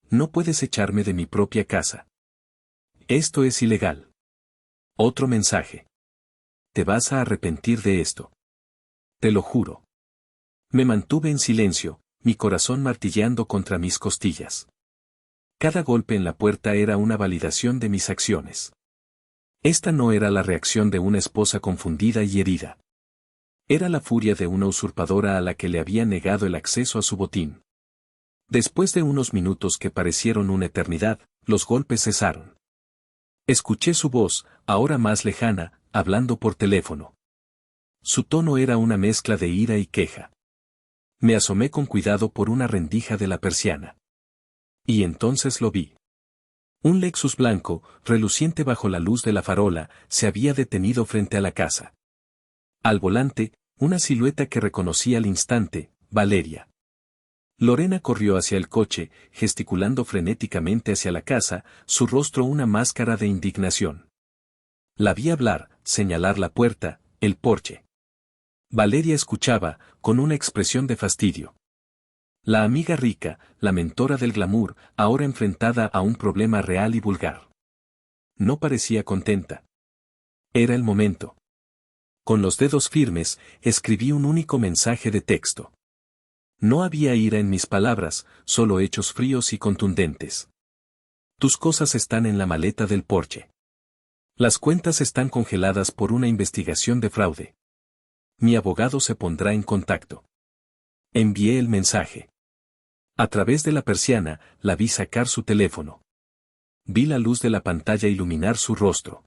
No puedes echarme de mi propia casa. Esto es ilegal. Otro mensaje. Te vas a arrepentir de esto. Te lo juro. Me mantuve en silencio, mi corazón martilleando contra mis costillas. Cada golpe en la puerta era una validación de mis acciones. Esta no era la reacción de una esposa confundida y herida. Era la furia de una usurpadora a la que le había negado el acceso a su botín. Después de unos minutos que parecieron una eternidad, los golpes cesaron. Escuché su voz, ahora más lejana, hablando por teléfono. Su tono era una mezcla de ira y queja. Me asomé con cuidado por una rendija de la persiana. Y entonces lo vi. Un Lexus blanco, reluciente bajo la luz de la farola, se había detenido frente a la casa. Al volante, una silueta que reconocí al instante, Valeria. Lorena corrió hacia el coche, gesticulando frenéticamente hacia la casa, su rostro una máscara de indignación. La vi hablar, señalar la puerta, el porche. Valeria escuchaba, con una expresión de fastidio. La amiga rica, la mentora del glamour, ahora enfrentada a un problema real y vulgar. No parecía contenta. Era el momento. Con los dedos firmes, escribí un único mensaje de texto. No había ira en mis palabras, solo hechos fríos y contundentes. Tus cosas están en la maleta del porche. Las cuentas están congeladas por una investigación de fraude. Mi abogado se pondrá en contacto. Envié el mensaje. A través de la persiana, la vi sacar su teléfono. Vi la luz de la pantalla iluminar su rostro.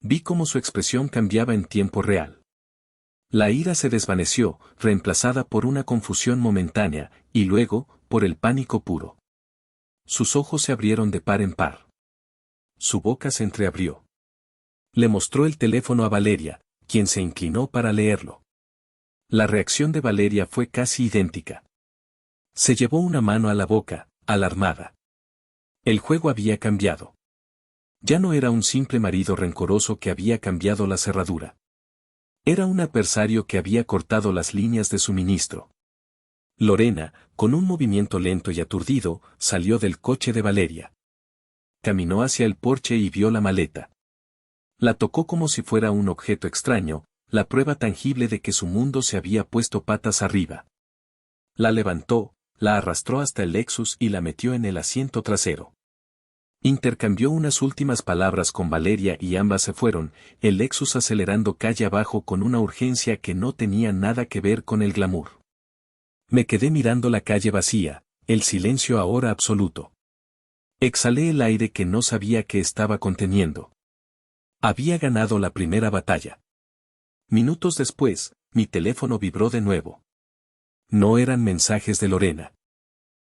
Vi cómo su expresión cambiaba en tiempo real. La ira se desvaneció, reemplazada por una confusión momentánea, y luego, por el pánico puro. Sus ojos se abrieron de par en par. Su boca se entreabrió. Le mostró el teléfono a Valeria, quien se inclinó para leerlo. La reacción de Valeria fue casi idéntica. Se llevó una mano a la boca, alarmada. El juego había cambiado. Ya no era un simple marido rencoroso que había cambiado la cerradura. Era un adversario que había cortado las líneas de suministro. Lorena, con un movimiento lento y aturdido, salió del coche de Valeria. Caminó hacia el porche y vio la maleta. La tocó como si fuera un objeto extraño, la prueba tangible de que su mundo se había puesto patas arriba. La levantó, la arrastró hasta el Lexus y la metió en el asiento trasero. Intercambió unas últimas palabras con Valeria y ambas se fueron, el Lexus acelerando calle abajo con una urgencia que no tenía nada que ver con el glamour. Me quedé mirando la calle vacía, el silencio ahora absoluto. Exhalé el aire que no sabía que estaba conteniendo. Había ganado la primera batalla. Minutos después, mi teléfono vibró de nuevo. No eran mensajes de Lorena.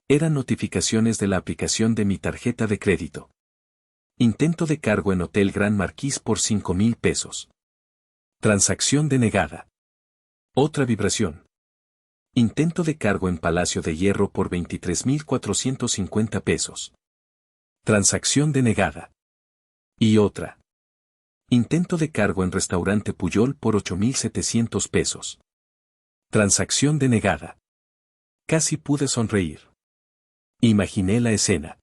Eran notificaciones de la aplicación de mi tarjeta de crédito. Intento de cargo en Hotel Gran Marquis por 5,000 pesos. Transacción denegada. Otra vibración. Intento de cargo en Palacio de Hierro por 23,450 pesos. Transacción denegada. Y otra. Intento de cargo en Restaurante Puyol por 8,700 pesos. Transacción denegada. Casi pude sonreír. Imaginé la escena.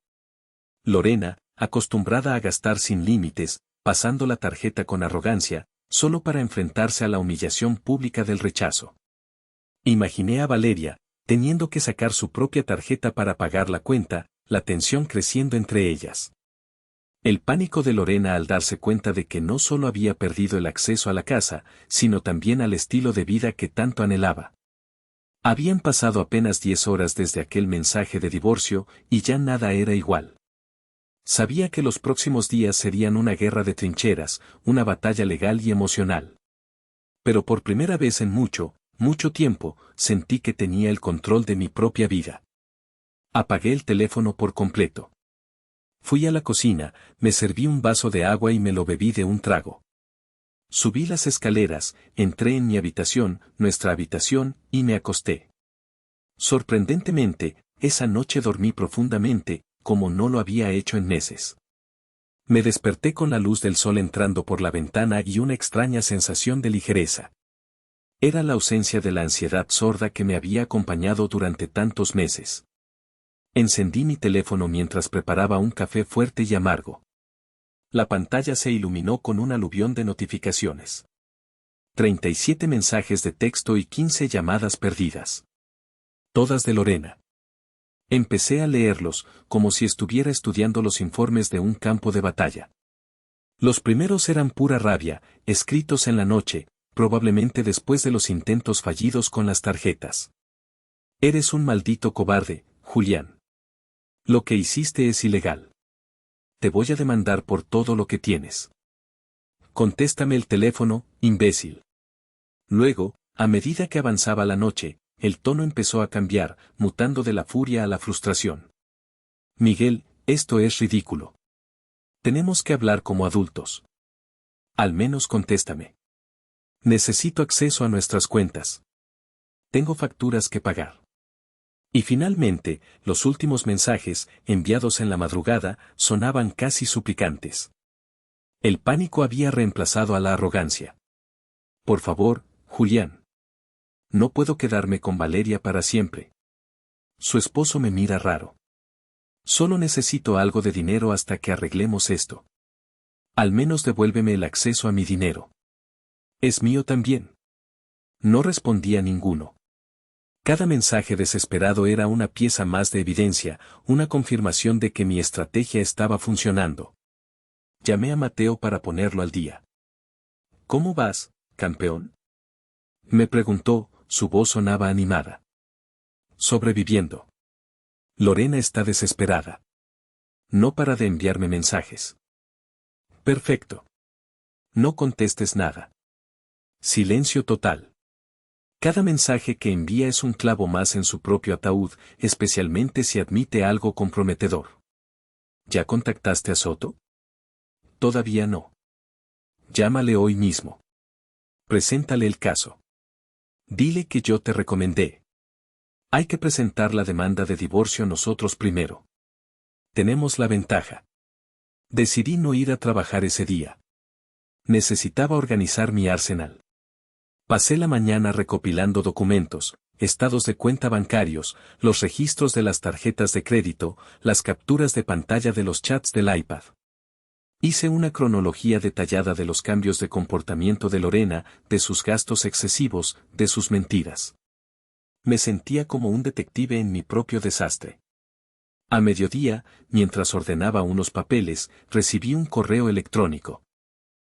Lorena, acostumbrada a gastar sin límites, pasando la tarjeta con arrogancia, solo para enfrentarse a la humillación pública del rechazo. Imaginé a Valeria, teniendo que sacar su propia tarjeta para pagar la cuenta, la tensión creciendo entre ellas. El pánico de Lorena al darse cuenta de que no solo había perdido el acceso a la casa, sino también al estilo de vida que tanto anhelaba. Habían pasado apenas 10 horas desde aquel mensaje de divorcio, y ya nada era igual. Sabía que los próximos días serían una guerra de trincheras, una batalla legal y emocional. Pero por primera vez en mucho, mucho tiempo, sentí que tenía el control de mi propia vida. Apagué el teléfono por completo. Fui a la cocina, me serví un vaso de agua y me lo bebí de un trago. Subí las escaleras, entré en mi habitación, nuestra habitación, y me acosté. Sorprendentemente, esa noche dormí profundamente, como no lo había hecho en meses. Me desperté con la luz del sol entrando por la ventana y una extraña sensación de ligereza. Era la ausencia de la ansiedad sorda que me había acompañado durante tantos meses. Encendí mi teléfono mientras preparaba un café fuerte y amargo. La pantalla se iluminó con un aluvión de notificaciones. 37 mensajes de texto y 15 llamadas perdidas. Todas de Lorena. Empecé a leerlos, como si estuviera estudiando los informes de un campo de batalla. Los primeros eran pura rabia, escritos en la noche, probablemente después de los intentos fallidos con las tarjetas. Eres un maldito cobarde, Julián. Lo que hiciste es ilegal. Te voy a demandar por todo lo que tienes. Contéstame el teléfono, imbécil. Luego, a medida que avanzaba la noche, el tono empezó a cambiar, mutando de la furia a la frustración. Miguel, esto es ridículo. Tenemos que hablar como adultos. Al menos contéstame. Necesito acceso a nuestras cuentas. Tengo facturas que pagar. Y finalmente, los últimos mensajes, enviados en la madrugada, sonaban casi suplicantes. El pánico había reemplazado a la arrogancia. Por favor, Julián. No puedo quedarme con Valeria para siempre. Su esposo me mira raro. Solo necesito algo de dinero hasta que arreglemos esto. Al menos devuélveme el acceso a mi dinero. Es mío también. No respondía ninguno. Cada mensaje desesperado era una pieza más de evidencia, una confirmación de que mi estrategia estaba funcionando. Llamé a Mateo para ponerlo al día. ¿Cómo vas, campeón? Me preguntó, su voz sonaba animada. Sobreviviendo. Lorena está desesperada. No para de enviarme mensajes. Perfecto. No contestes nada. Silencio total. Cada mensaje que envía es un clavo más en su propio ataúd, especialmente si admite algo comprometedor. ¿Ya contactaste a Soto? Todavía no. Llámale hoy mismo. Preséntale el caso. Dile que yo te recomendé. Hay que presentar la demanda de divorcio nosotros primero. Tenemos la ventaja. Decidí no ir a trabajar ese día. Necesitaba organizar mi arsenal. Pasé la mañana recopilando documentos, estados de cuenta bancarios, los registros de las tarjetas de crédito, las capturas de pantalla de los chats del iPad. Hice una cronología detallada de los cambios de comportamiento de Lorena, de sus gastos excesivos, de sus mentiras. Me sentía como un detective en mi propio desastre. A mediodía, mientras ordenaba unos papeles, recibí un correo electrónico.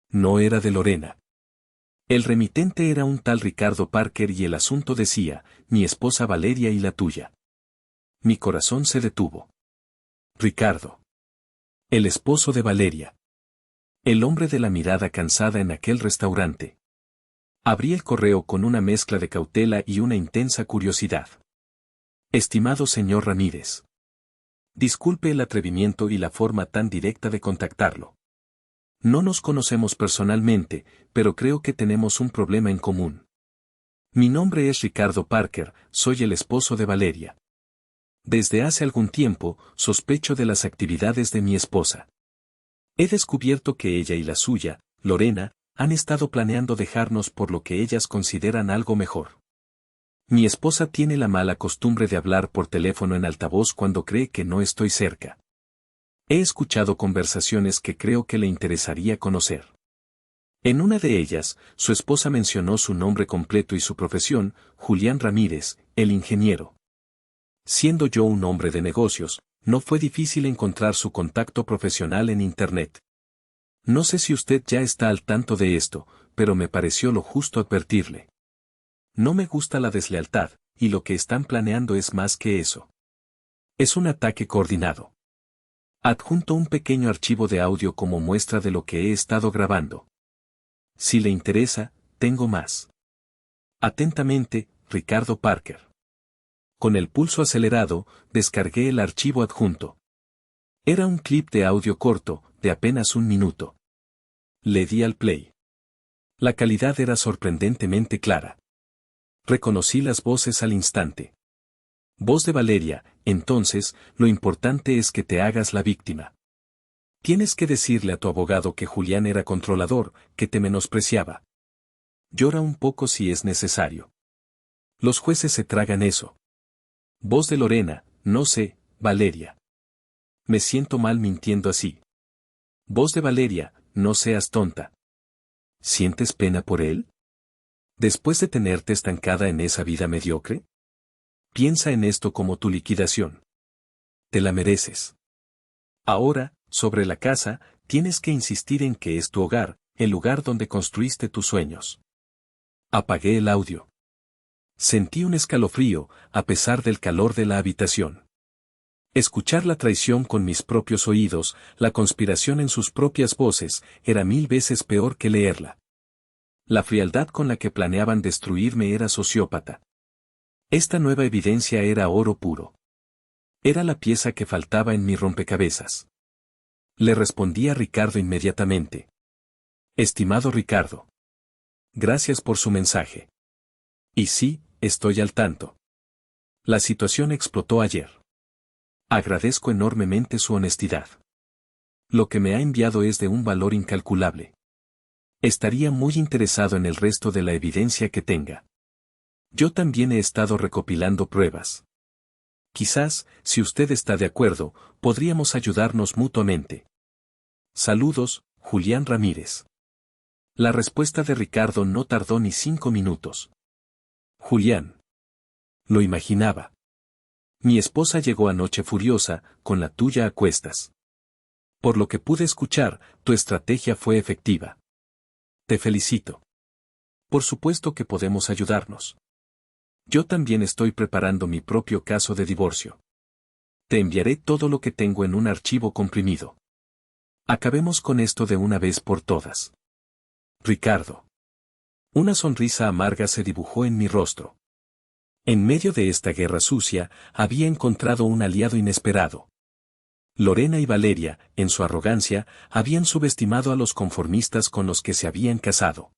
No era de Lorena. El remitente era un tal Ricardo Parker y el asunto decía, mi esposa Valeria y la tuya. Mi corazón se detuvo. Ricardo. El esposo de Valeria. El hombre de la mirada cansada en aquel restaurante. Abrí el correo con una mezcla de cautela y una intensa curiosidad. Estimado señor Ramírez. Disculpe el atrevimiento y la forma tan directa de contactarlo. No nos conocemos personalmente, pero creo que tenemos un problema en común. Mi nombre es Ricardo Parker, soy el esposo de Valeria. Desde hace algún tiempo, sospecho de las actividades de mi esposa. He descubierto que ella y la suya, Lorena, han estado planeando dejarnos por lo que ellas consideran algo mejor. Mi esposa tiene la mala costumbre de hablar por teléfono en altavoz cuando cree que no estoy cerca. He escuchado conversaciones que creo que le interesaría conocer. En una de ellas, su esposa mencionó su nombre completo y su profesión, Julián Ramírez, el ingeniero. Siendo yo un hombre de negocios, no fue difícil encontrar su contacto profesional en Internet. No sé si usted ya está al tanto de esto, pero me pareció lo justo advertirle. No me gusta la deslealtad, y lo que están planeando es más que eso. Es un ataque coordinado. Adjunto un pequeño archivo de audio como muestra de lo que he estado grabando. Si le interesa, tengo más. Atentamente, Ricardo Parker. Con el pulso acelerado, descargué el archivo adjunto. Era un clip de audio corto, de apenas 1 minuto. Le di al play. La calidad era sorprendentemente clara. Reconocí las voces al instante. Voz de Valeria, entonces, lo importante es que te hagas la víctima. Tienes que decirle a tu abogado que Julián era controlador, que te menospreciaba. Llora un poco si es necesario. Los jueces se tragan eso. Voz de Lorena, no sé, Valeria. Me siento mal mintiendo así. Voz de Valeria, no seas tonta. ¿Sientes pena por él? Después de tenerte estancada en esa vida mediocre. Piensa en esto como tu liquidación. Te la mereces. Ahora, sobre la casa, tienes que insistir en que es tu hogar, el lugar donde construiste tus sueños. Apagué el audio. Sentí un escalofrío, a pesar del calor de la habitación. Escuchar la traición con mis propios oídos, la conspiración en sus propias voces, era 1000 veces peor que leerla. La frialdad con la que planeaban destruirme era sociópata. Esta nueva evidencia era oro puro. Era la pieza que faltaba en mi rompecabezas. Le respondí a Ricardo inmediatamente. Estimado Ricardo. Gracias por su mensaje. Y sí, estoy al tanto. La situación explotó ayer. Agradezco enormemente su honestidad. Lo que me ha enviado es de un valor incalculable. Estaría muy interesado en el resto de la evidencia que tenga. Yo también he estado recopilando pruebas. Quizás, si usted está de acuerdo, podríamos ayudarnos mutuamente. Saludos, Julián Ramírez. La respuesta de Ricardo no tardó ni 5 minutos. Julián. Lo imaginaba. Mi esposa llegó anoche furiosa, con la tuya a cuestas. Por lo que pude escuchar, tu estrategia fue efectiva. Te felicito. Por supuesto que podemos ayudarnos. Yo también estoy preparando mi propio caso de divorcio. Te enviaré todo lo que tengo en un archivo comprimido. Acabemos con esto de una vez por todas. Ricardo. Una sonrisa amarga se dibujó en mi rostro. En medio de esta guerra sucia, había encontrado un aliado inesperado. Lorena y Valeria, en su arrogancia, habían subestimado a los conformistas con los que se habían casado.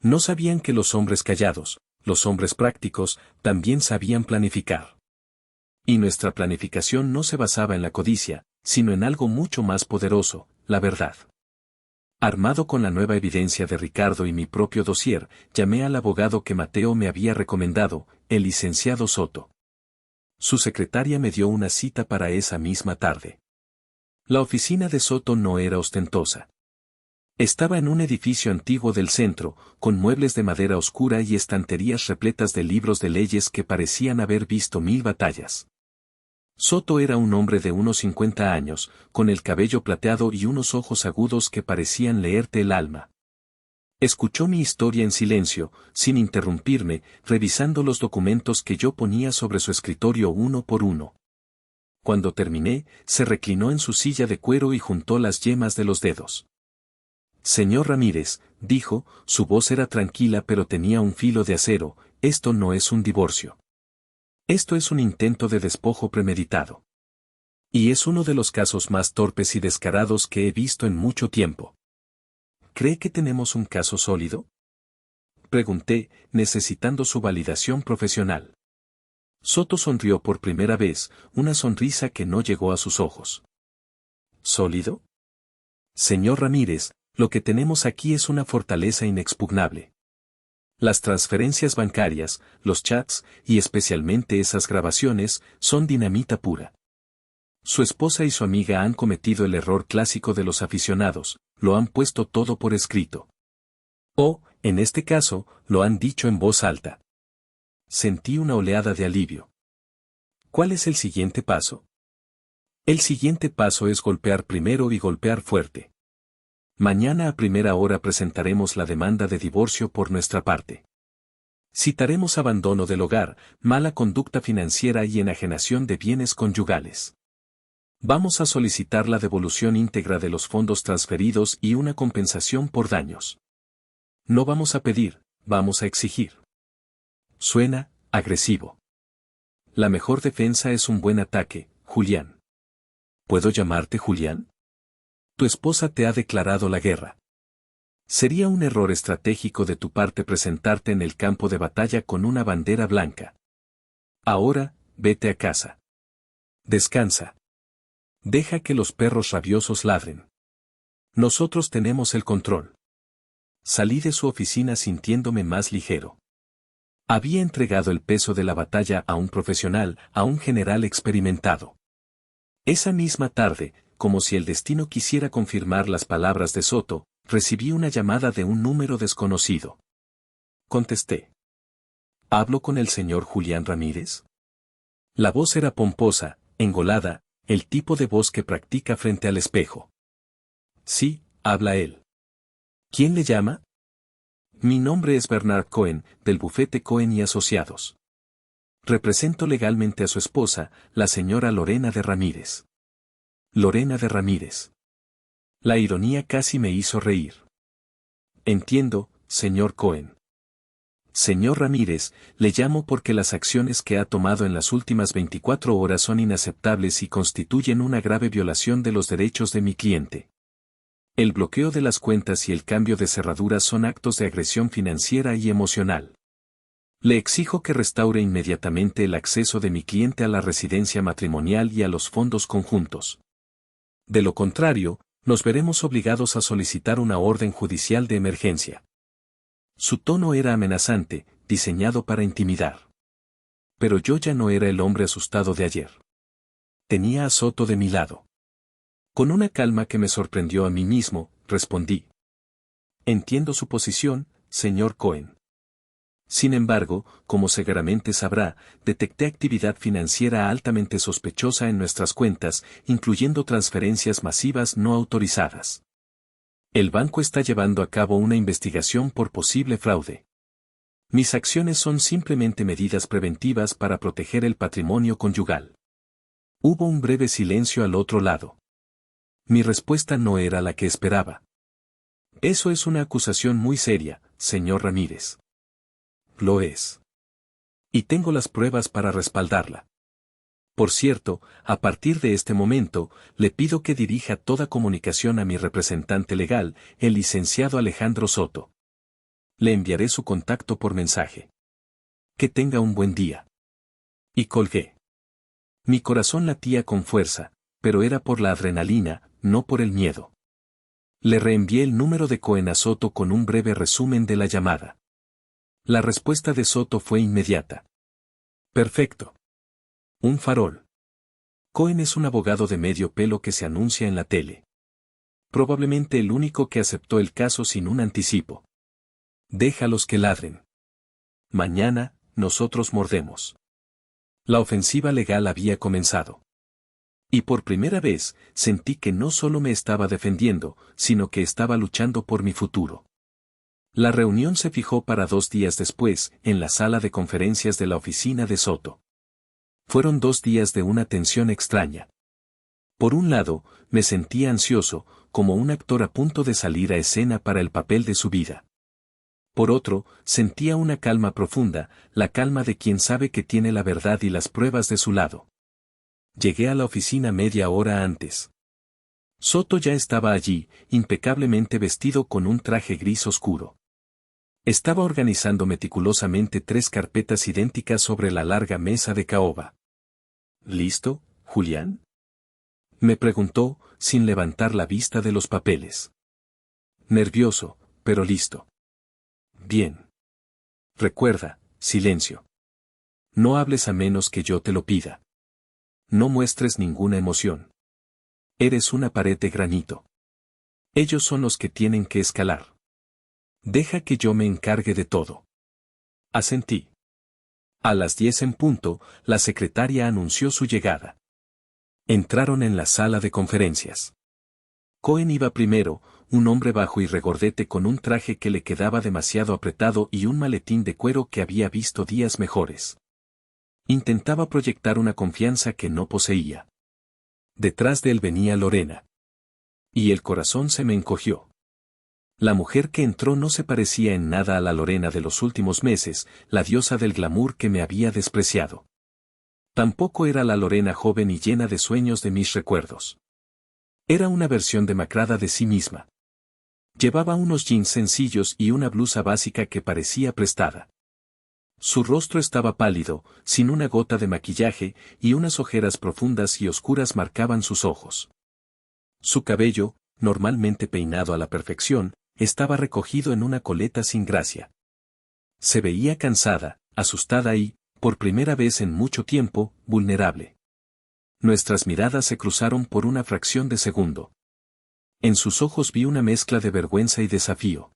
No sabían que los hombres callados, los hombres prácticos, también sabían planificar. Y nuestra planificación no se basaba en la codicia, sino en algo mucho más poderoso, la verdad. Armado con la nueva evidencia de Ricardo y mi propio dossier, llamé al abogado que Mateo me había recomendado, el licenciado Soto. Su secretaria me dio una cita para esa misma tarde. La oficina de Soto no era ostentosa. Estaba en un edificio antiguo del centro, con muebles de madera oscura y estanterías repletas de libros de leyes que parecían haber visto 1000 batallas. Soto era un hombre de unos 50 años, con el cabello plateado y unos ojos agudos que parecían leerte el alma. Escuchó mi historia en silencio, sin interrumpirme, revisando los documentos que yo ponía sobre su escritorio uno por uno. Cuando terminé, se reclinó en su silla de cuero y juntó las yemas de los dedos. Señor Ramírez, dijo, su voz era tranquila pero tenía un filo de acero, esto no es un divorcio. Esto es un intento de despojo premeditado. Y es uno de los casos más torpes y descarados que he visto en mucho tiempo. ¿Cree que tenemos un caso sólido? Pregunté, necesitando su validación profesional. Soto sonrió por primera vez, una sonrisa que no llegó a sus ojos. ¿Sólido? Señor Ramírez, lo que tenemos aquí es una fortaleza inexpugnable. Las transferencias bancarias, los chats, y especialmente esas grabaciones, son dinamita pura. Su esposa y su amiga han cometido el error clásico de los aficionados, lo han puesto todo por escrito. O, en este caso, lo han dicho en voz alta. Sentí una oleada de alivio. ¿Cuál es el siguiente paso? El siguiente paso es golpear primero y golpear fuerte. Mañana a primera hora presentaremos la demanda de divorcio por nuestra parte. Citaremos abandono del hogar, mala conducta financiera y enajenación de bienes conyugales. Vamos a solicitar la devolución íntegra de los fondos transferidos y una compensación por daños. No vamos a pedir, vamos a exigir. Suena agresivo. La mejor defensa es un buen ataque, Julián. ¿Puedo llamarte Julián? Tu esposa te ha declarado la guerra. Sería un error estratégico de tu parte presentarte en el campo de batalla con una bandera blanca. Ahora, vete a casa. Descansa. Deja que los perros rabiosos ladren. Nosotros tenemos el control. Salí de su oficina sintiéndome más ligero. Había entregado el peso de la batalla a un profesional, a un general experimentado. Esa misma tarde, como si el destino quisiera confirmar las palabras de Soto, recibí una llamada de un número desconocido. Contesté. ¿Hablo con el señor Julián Ramírez? La voz era pomposa, engolada, el tipo de voz que practica frente al espejo. Sí, habla él. ¿Quién le llama? Mi nombre es Bernard Cohen, del bufete Cohen y Asociados. Represento legalmente a su esposa, la señora Lorena de Ramírez. Lorena de Ramírez. La ironía casi me hizo reír. Entiendo, señor Cohen. Señor Ramírez, le llamo porque las acciones que ha tomado en las últimas 24 horas son inaceptables y constituyen una grave violación de los derechos de mi cliente. El bloqueo de las cuentas y el cambio de cerraduras son actos de agresión financiera y emocional. Le exijo que restaure inmediatamente el acceso de mi cliente a la residencia matrimonial y a los fondos conjuntos. De lo contrario, nos veremos obligados a solicitar una orden judicial de emergencia. Su tono era amenazante, diseñado para intimidar. Pero yo ya no era el hombre asustado de ayer. Tenía a Soto de mi lado. Con una calma que me sorprendió a mí mismo, respondí. Entiendo su posición, señor Cohen. Sin embargo, como seguramente sabrá, detecté actividad financiera altamente sospechosa en nuestras cuentas, incluyendo transferencias masivas no autorizadas. El banco está llevando a cabo una investigación por posible fraude. Mis acciones son simplemente medidas preventivas para proteger el patrimonio conyugal. Hubo un breve silencio al otro lado. Mi respuesta no era la que esperaba. Eso es una acusación muy seria, señor Ramírez. Lo es. Y tengo las pruebas para respaldarla. Por cierto, a partir de este momento, le pido que dirija toda comunicación a mi representante legal, el licenciado Alejandro Soto. Le enviaré su contacto por mensaje. Que tenga un buen día. Y colgué. Mi corazón latía con fuerza, pero era por la adrenalina, no por el miedo. Le reenvié el número de Cohen a Soto con un breve resumen de la llamada. La respuesta de Soto fue inmediata. Perfecto. Un farol. Cohen es un abogado de medio pelo que se anuncia en la tele. Probablemente el único que aceptó el caso sin un anticipo. Déjalos que ladren. Mañana, nosotros mordemos. La ofensiva legal había comenzado. Y por primera vez, sentí que no solo me estaba defendiendo, sino que estaba luchando por mi futuro. La reunión se fijó para 2 días después, en la sala de conferencias de la oficina de Soto. Fueron 2 días de una tensión extraña. Por un lado, me sentía ansioso, como un actor a punto de salir a escena para el papel de su vida. Por otro, sentía una calma profunda, la calma de quien sabe que tiene la verdad y las pruebas de su lado. Llegué a la oficina media hora antes. Soto ya estaba allí, impecablemente vestido con un traje gris oscuro. Estaba organizando meticulosamente 3 carpetas idénticas sobre la larga mesa de caoba. ¿Listo, Julián? Me preguntó, sin levantar la vista de los papeles. Nervioso, pero listo. Bien. Recuerda, silencio. No hables a menos que yo te lo pida. No muestres ninguna emoción. Eres una pared de granito. Ellos son los que tienen que escalar. Deja que yo me encargue de todo. Asentí. A las 10 en punto, la secretaria anunció su llegada. Entraron en la sala de conferencias. Cohen iba primero, un hombre bajo y regordete con un traje que le quedaba demasiado apretado y un maletín de cuero que había visto días mejores. Intentaba proyectar una confianza que no poseía. Detrás de él venía Lorena. Y el corazón se me encogió. La mujer que entró no se parecía en nada a la Lorena de los últimos meses, la diosa del glamour que me había despreciado. Tampoco era la Lorena joven y llena de sueños de mis recuerdos. Era una versión demacrada de sí misma. Llevaba unos jeans sencillos y una blusa básica que parecía prestada. Su rostro estaba pálido, sin una gota de maquillaje, y unas ojeras profundas y oscuras marcaban sus ojos. Su cabello, normalmente peinado a la perfección, estaba recogido en una coleta sin gracia. Se veía cansada, asustada y, por primera vez en mucho tiempo, vulnerable. Nuestras miradas se cruzaron por una fracción de segundo. En sus ojos vi una mezcla de vergüenza y desafío.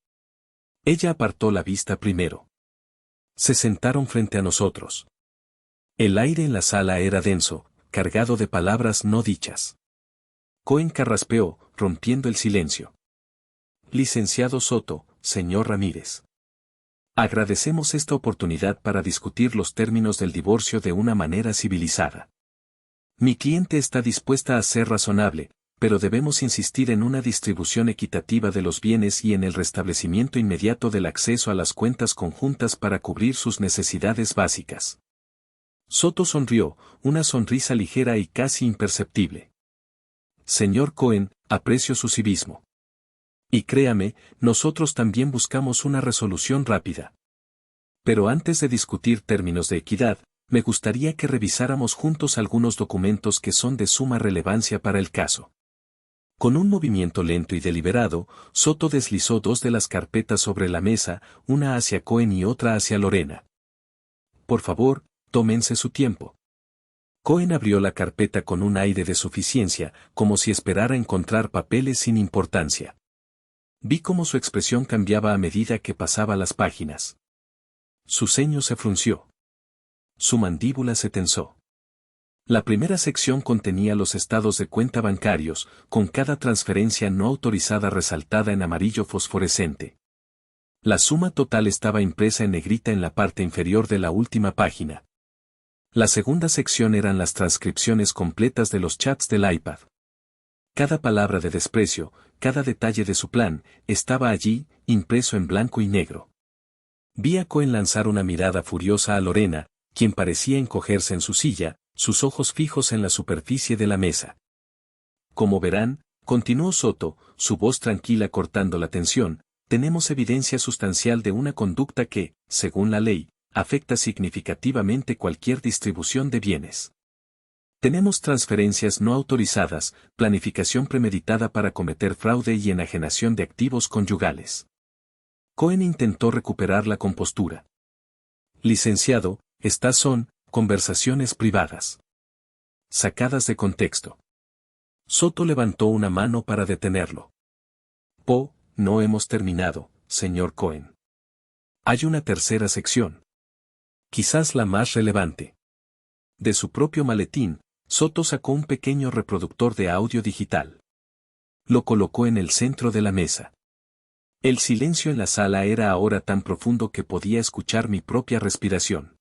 Ella apartó la vista primero. Se sentaron frente a nosotros. El aire en la sala era denso, cargado de palabras no dichas. Cohen carraspeó, rompiendo el silencio. Licenciado Soto, señor Ramírez. Agradecemos esta oportunidad para discutir los términos del divorcio de una manera civilizada. Mi cliente está dispuesta a ser razonable, pero debemos insistir en una distribución equitativa de los bienes y en el restablecimiento inmediato del acceso a las cuentas conjuntas para cubrir sus necesidades básicas. Soto sonrió, una sonrisa ligera y casi imperceptible. Señor Cohen, aprecio su civismo. Y créame, nosotros también buscamos una resolución rápida. Pero antes de discutir términos de equidad, me gustaría que revisáramos juntos algunos documentos que son de suma relevancia para el caso. Con un movimiento lento y deliberado, Soto deslizó dos de las carpetas sobre la mesa, una hacia Cohen y otra hacia Lorena. Por favor, tómense su tiempo. Cohen abrió la carpeta con un aire de suficiencia, como si esperara encontrar papeles sin importancia. Vi cómo su expresión cambiaba a medida que pasaba las páginas. Su ceño se frunció. Su mandíbula se tensó. La primera sección contenía los estados de cuenta bancarios, con cada transferencia no autorizada resaltada en amarillo fosforescente. La suma total estaba impresa en negrita en la parte inferior de la última página. La segunda sección eran las transcripciones completas de los chats del iPad. Cada palabra de desprecio, cada detalle de su plan, estaba allí, impreso en blanco y negro. Vi a Cohen lanzar una mirada furiosa a Lorena, quien parecía encogerse en su silla, sus ojos fijos en la superficie de la mesa. Como verán, continuó Soto, su voz tranquila cortando la tensión, tenemos evidencia sustancial de una conducta que, según la ley, afecta significativamente cualquier distribución de bienes. Tenemos transferencias no autorizadas, planificación premeditada para cometer fraude y enajenación de activos conyugales. Cohen intentó recuperar la compostura. Licenciado, estas son conversaciones privadas. Sacadas de contexto. Soto levantó una mano para detenerlo. No hemos terminado, señor Cohen. Hay una tercera sección. Quizás la más relevante. De su propio maletín, Soto sacó un pequeño reproductor de audio digital. Lo colocó en el centro de la mesa. El silencio en la sala era ahora tan profundo que podía escuchar mi propia respiración.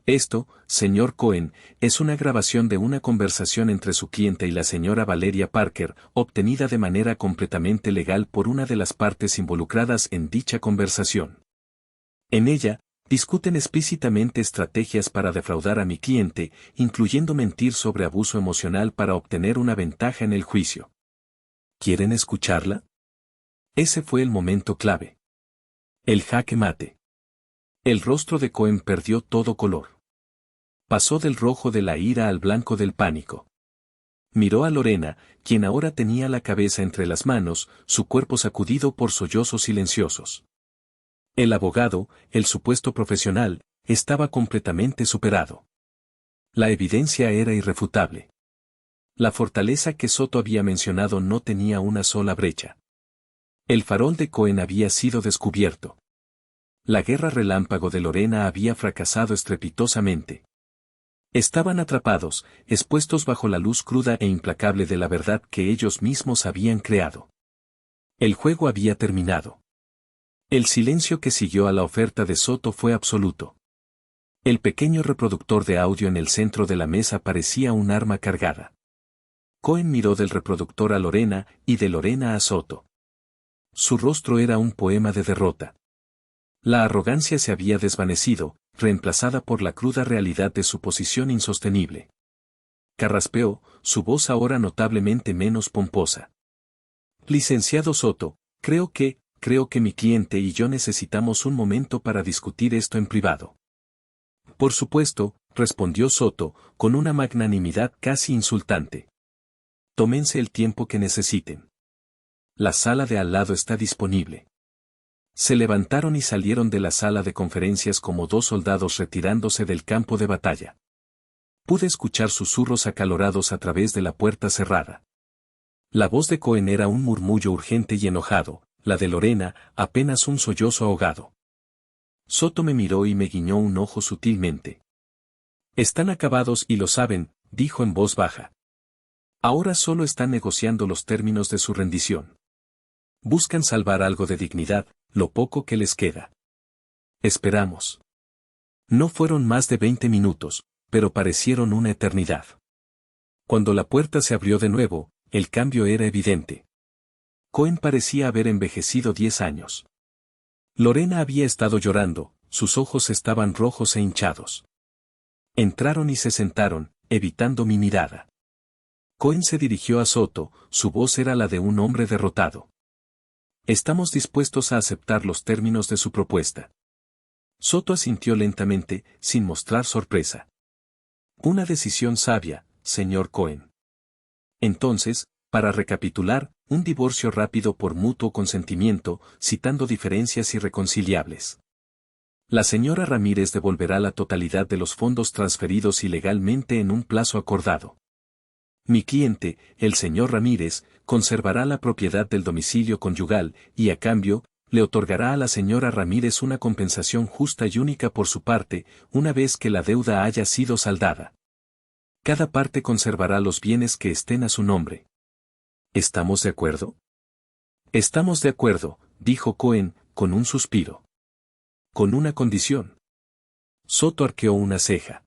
Esto, señor Cohen, es una grabación de una conversación entre su cliente y la señora Valeria Parker, obtenida de manera completamente legal por una de las partes involucradas en dicha conversación. En ella, discuten explícitamente estrategias para defraudar a mi cliente, incluyendo mentir sobre abuso emocional para obtener una ventaja en el juicio. ¿Quieren escucharla? Ese fue el momento clave. El jaque mate. El rostro de Cohen perdió todo color. Pasó del rojo de la ira al blanco del pánico. Miró a Lorena, quien ahora tenía la cabeza entre las manos, su cuerpo sacudido por sollozos silenciosos. El abogado, el supuesto profesional, estaba completamente superado. La evidencia era irrefutable. La fortaleza que Soto había mencionado no tenía una sola brecha. El farol de Cohen había sido descubierto. La guerra relámpago de Lorena había fracasado estrepitosamente. Estaban atrapados, expuestos bajo la luz cruda e implacable de la verdad que ellos mismos habían creado. El juego había terminado. El silencio que siguió a la oferta de Soto fue absoluto. El pequeño reproductor de audio en el centro de la mesa parecía un arma cargada. Cohen miró del reproductor a Lorena y de Lorena a Soto. Su rostro era un poema de derrota. La arrogancia se había desvanecido, reemplazada por la cruda realidad de su posición insostenible. Carraspeó, su voz ahora notablemente menos pomposa. Licenciado Soto, creo que mi cliente y yo necesitamos un momento para discutir esto en privado. Por supuesto, respondió Soto, con una magnanimidad casi insultante. Tómense el tiempo que necesiten. La sala de al lado está disponible. Se levantaron y salieron de la sala de conferencias como dos soldados retirándose del campo de batalla. Pude escuchar susurros acalorados a través de la puerta cerrada. La voz de Cohen era un murmullo urgente y enojado, la de Lorena, apenas un sollozo ahogado. Soto me miró y me guiñó un ojo sutilmente. Están acabados y lo saben, dijo en voz baja. Ahora solo están negociando los términos de su rendición. Buscan salvar algo de dignidad, lo poco que les queda. Esperamos. No fueron más de 20 minutos, pero parecieron una eternidad. Cuando la puerta se abrió de nuevo, el cambio era evidente. Cohen parecía haber envejecido 10 años. Lorena había estado llorando, sus ojos estaban rojos e hinchados. Entraron y se sentaron, evitando mi mirada. Cohen se dirigió a Soto, su voz era la de un hombre derrotado. Estamos dispuestos a aceptar los términos de su propuesta. Soto asintió lentamente, sin mostrar sorpresa. Una decisión sabia, señor Cohen. Entonces, para recapitular, un divorcio rápido por mutuo consentimiento, citando diferencias irreconciliables. La señora Ramírez devolverá la totalidad de los fondos transferidos ilegalmente en un plazo acordado. Mi cliente, el señor Ramírez, conservará la propiedad del domicilio conyugal y, a cambio, le otorgará a la señora Ramírez una compensación justa y única por su parte, una vez que la deuda haya sido saldada. Cada parte conservará los bienes que estén a su nombre. ¿Estamos de acuerdo? Estamos de acuerdo, dijo Cohen, con un suspiro. Con una condición. Soto arqueó una ceja.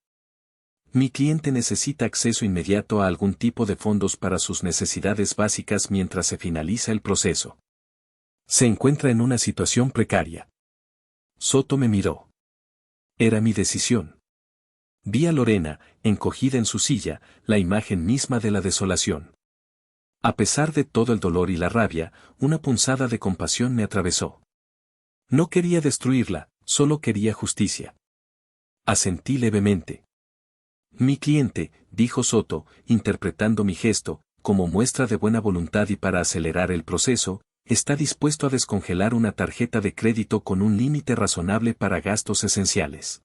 Mi cliente necesita acceso inmediato a algún tipo de fondos para sus necesidades básicas mientras se finaliza el proceso. Se encuentra en una situación precaria. Soto me miró. Era mi decisión. Vi a Lorena, encogida en su silla, la imagen misma de la desolación. A pesar de todo el dolor y la rabia, una punzada de compasión me atravesó. No quería destruirla, solo quería justicia. Asentí levemente. Mi cliente, dijo Soto, interpretando mi gesto, como muestra de buena voluntad y para acelerar el proceso, está dispuesto a descongelar una tarjeta de crédito con un límite razonable para gastos esenciales.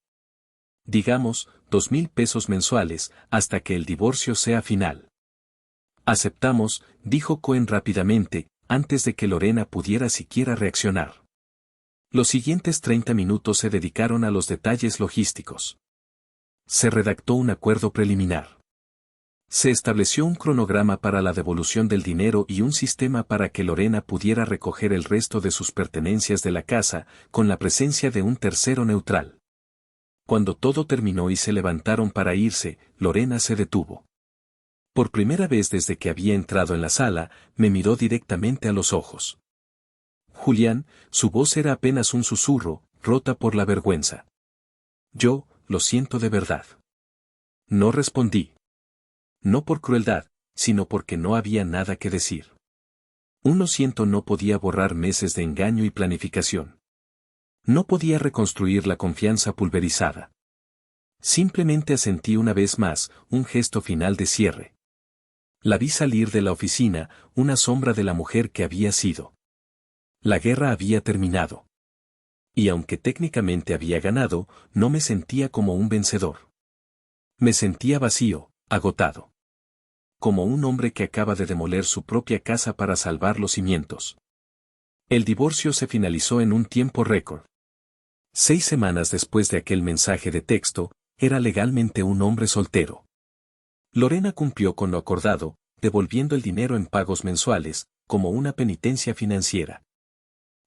Digamos, 2,000 pesos mensuales, hasta que el divorcio sea final. Aceptamos, dijo Cohen rápidamente, antes de que Lorena pudiera siquiera reaccionar. Los siguientes 30 minutos se dedicaron a los detalles logísticos. Se redactó un acuerdo preliminar. Se estableció un cronograma para la devolución del dinero y un sistema para que Lorena pudiera recoger el resto de sus pertenencias de la casa, con la presencia de un tercero neutral. Cuando todo terminó y se levantaron para irse, Lorena se detuvo. Por primera vez desde que había entrado en la sala, me miró directamente a los ojos. Julián, su voz era apenas un susurro, rota por la vergüenza. Yo, lo siento de verdad. No respondí. No por crueldad, sino porque no había nada que decir. Un lo siento no podía borrar meses de engaño y planificación. No podía reconstruir la confianza pulverizada. Simplemente asentí una vez más, un gesto final de cierre. La vi salir de la oficina, una sombra de la mujer que había sido. La guerra había terminado. Y aunque técnicamente había ganado, no me sentía como un vencedor. Me sentía vacío, agotado. Como un hombre que acaba de demoler su propia casa para salvar los cimientos. El divorcio se finalizó en un tiempo récord. 6 semanas después de aquel mensaje de texto, era legalmente un hombre soltero. Lorena cumplió con lo acordado, devolviendo el dinero en pagos mensuales, como una penitencia financiera.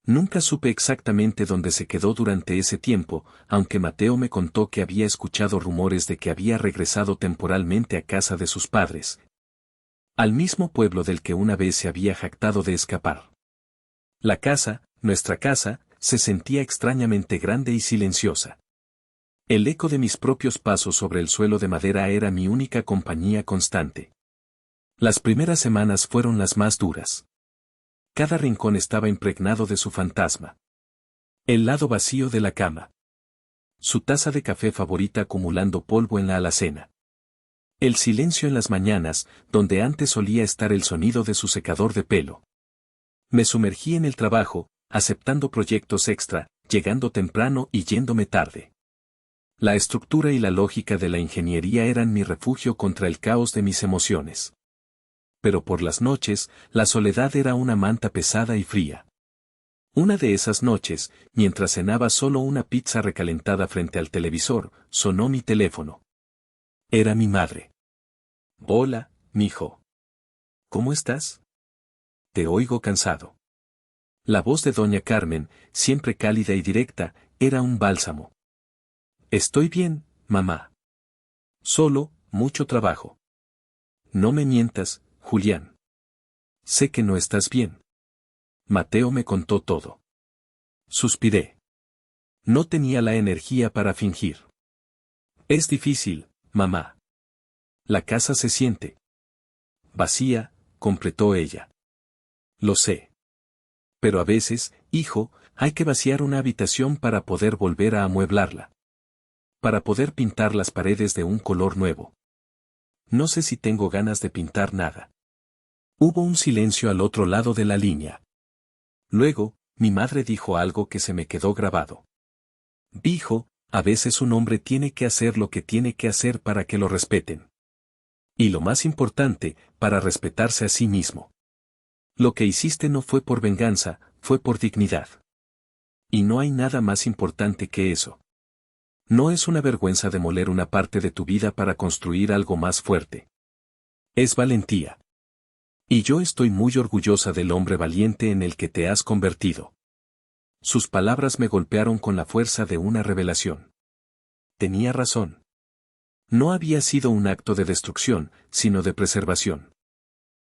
Nunca supe exactamente dónde se quedó durante ese tiempo, aunque Mateo me contó que había escuchado rumores de que había regresado temporalmente a casa de sus padres. Al mismo pueblo del que una vez se había jactado de escapar. La casa, nuestra casa, se sentía extrañamente grande y silenciosa. El eco de mis propios pasos sobre el suelo de madera era mi única compañía constante. Las primeras semanas fueron las más duras. Cada rincón estaba impregnado de su fantasma. El lado vacío de la cama. Su taza de café favorita acumulando polvo en la alacena. El silencio en las mañanas, donde antes solía estar el sonido de su secador de pelo. Me sumergí en el trabajo, aceptando proyectos extra, llegando temprano y yéndome tarde. La estructura y la lógica de la ingeniería eran mi refugio contra el caos de mis emociones. Pero por las noches, la soledad era una manta pesada y fría. Una de esas noches, mientras cenaba solo una pizza recalentada frente al televisor, sonó mi teléfono. Era mi madre. Hola, mijo. ¿Cómo estás? Te oigo cansado. La voz de doña Carmen, siempre cálida y directa, era un bálsamo. Estoy bien, mamá. Solo, mucho trabajo. No me mientas, Julián. Sé que no estás bien. Mateo me contó todo. Suspiré. No tenía la energía para fingir. Es difícil, mamá. La casa se siente vacía, completó ella. Lo sé. Pero a veces, hijo, hay que vaciar una habitación para poder volver a amueblarla. Para poder pintar las paredes de un color nuevo. No sé si tengo ganas de pintar nada. Hubo un silencio al otro lado de la línea. Luego, mi madre dijo algo que se me quedó grabado. Dijo, a veces un hombre tiene que hacer lo que tiene que hacer para que lo respeten. Y lo más importante, para respetarse a sí mismo. Lo que hiciste no fue por venganza, fue por dignidad. Y no hay nada más importante que eso. No es una vergüenza demoler una parte de tu vida para construir algo más fuerte. Es valentía. Y yo estoy muy orgullosa del hombre valiente en el que te has convertido. Sus palabras me golpearon con la fuerza de una revelación. Tenía razón. No había sido un acto de destrucción, sino de preservación.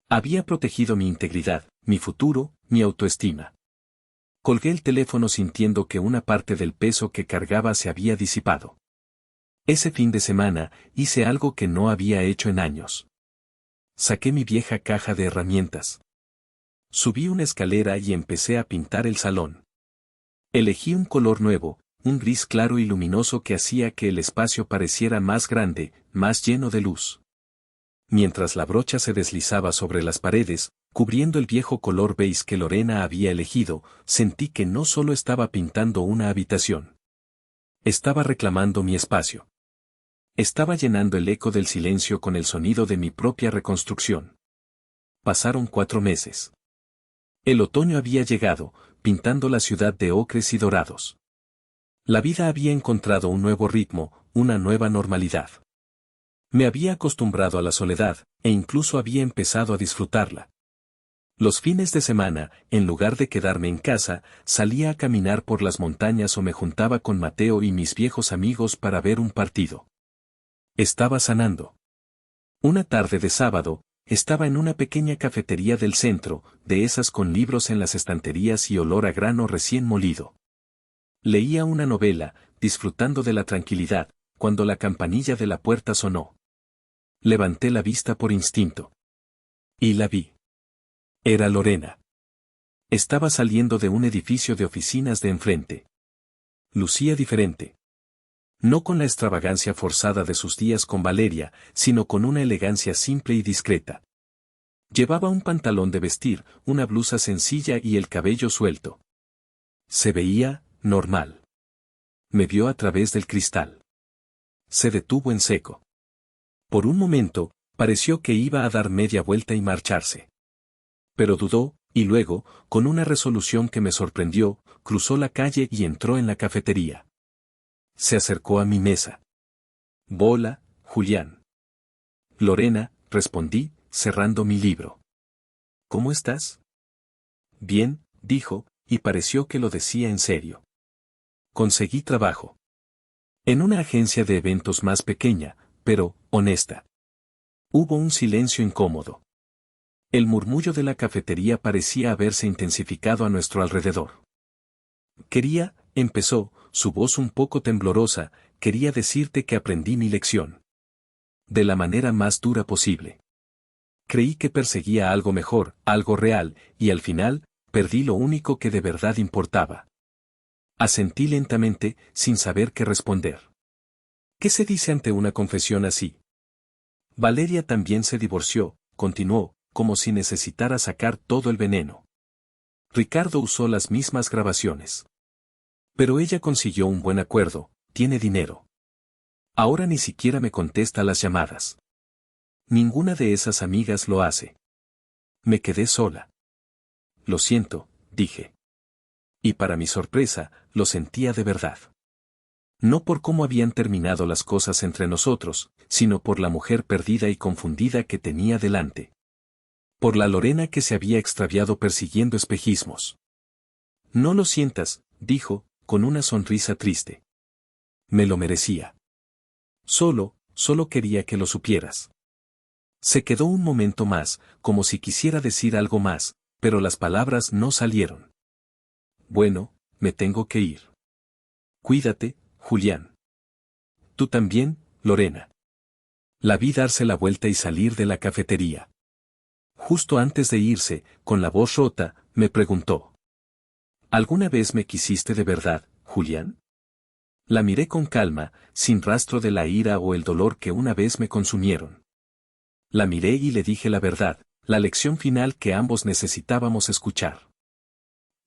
Había protegido mi integridad, mi futuro, mi autoestima. Colgué el teléfono sintiendo que una parte del peso que cargaba se había disipado. Ese fin de semana, hice algo que no había hecho en años. Saqué mi vieja caja de herramientas. Subí una escalera y empecé a pintar el salón. Elegí un color nuevo, un gris claro y luminoso que hacía que el espacio pareciera más grande, más lleno de luz. Mientras la brocha se deslizaba sobre las paredes, cubriendo el viejo color beige que Lorena había elegido, sentí que no solo estaba pintando una habitación. Estaba reclamando mi espacio. Estaba llenando el eco del silencio con el sonido de mi propia reconstrucción. Pasaron 4 meses. El otoño había llegado, pintando la ciudad de ocres y dorados. La vida había encontrado un nuevo ritmo, una nueva normalidad. Me había acostumbrado a la soledad, e incluso había empezado a disfrutarla. Los fines de semana, en lugar de quedarme en casa, salía a caminar por las montañas o me juntaba con Mateo y mis viejos amigos para ver un partido. Estaba sanando. Una tarde de sábado, estaba en una pequeña cafetería del centro, de esas con libros en las estanterías y olor a grano recién molido. Leía una novela, disfrutando de la tranquilidad, cuando la campanilla de la puerta sonó. Levanté la vista por instinto. Y la vi. Era Lorena. Estaba saliendo de un edificio de oficinas de enfrente. Lucía diferente. No con la extravagancia forzada de sus días con Valeria, sino con una elegancia simple y discreta. Llevaba un pantalón de vestir, una blusa sencilla y el cabello suelto. Se veía normal. Me vio a través del cristal. Se detuvo en seco. Por un momento, pareció que iba a dar media vuelta y marcharse. Pero dudó, y luego, con una resolución que me sorprendió, cruzó la calle y entró en la cafetería. Se acercó a mi mesa. Hola, Julián. Lorena, respondí, cerrando mi libro. ¿Cómo estás? Bien, dijo, y pareció que lo decía en serio. Conseguí trabajo. En una agencia de eventos más pequeña, pero honesta. Hubo un silencio incómodo. El murmullo de la cafetería parecía haberse intensificado a nuestro alrededor. Empezó, su voz un poco temblorosa, quería decirte que aprendí mi lección. De la manera más dura posible. Creí que perseguía algo mejor, algo real, y al final, perdí lo único que de verdad importaba. Asentí lentamente, sin saber qué responder. ¿Qué se dice ante una confesión así? Valeria también se divorció, continuó, como si necesitara sacar todo el veneno. Ricardo usó las mismas grabaciones. Pero ella consiguió un buen acuerdo, tiene dinero. Ahora ni siquiera me contesta las llamadas. Ninguna de esas amigas lo hace. Me quedé sola. Lo siento, dije. Y para mi sorpresa, lo sentía de verdad. No por cómo habían terminado las cosas entre nosotros, sino por la mujer perdida y confundida que tenía delante. Por la Lorena que se había extraviado persiguiendo espejismos. No lo sientas, dijo, con una sonrisa triste. Me lo merecía. Solo quería que lo supieras. Se quedó un momento más, como si quisiera decir algo más, pero las palabras no salieron. Bueno, me tengo que ir. Cuídate, Julián. Tú también, Lorena. La vi darse la vuelta y salir de la cafetería. Justo antes de irse, con la voz rota, me preguntó: ¿alguna vez me quisiste de verdad, Julián? La miré con calma, sin rastro de la ira o el dolor que una vez me consumieron. La miré y le dije la verdad, la lección final que ambos necesitábamos escuchar.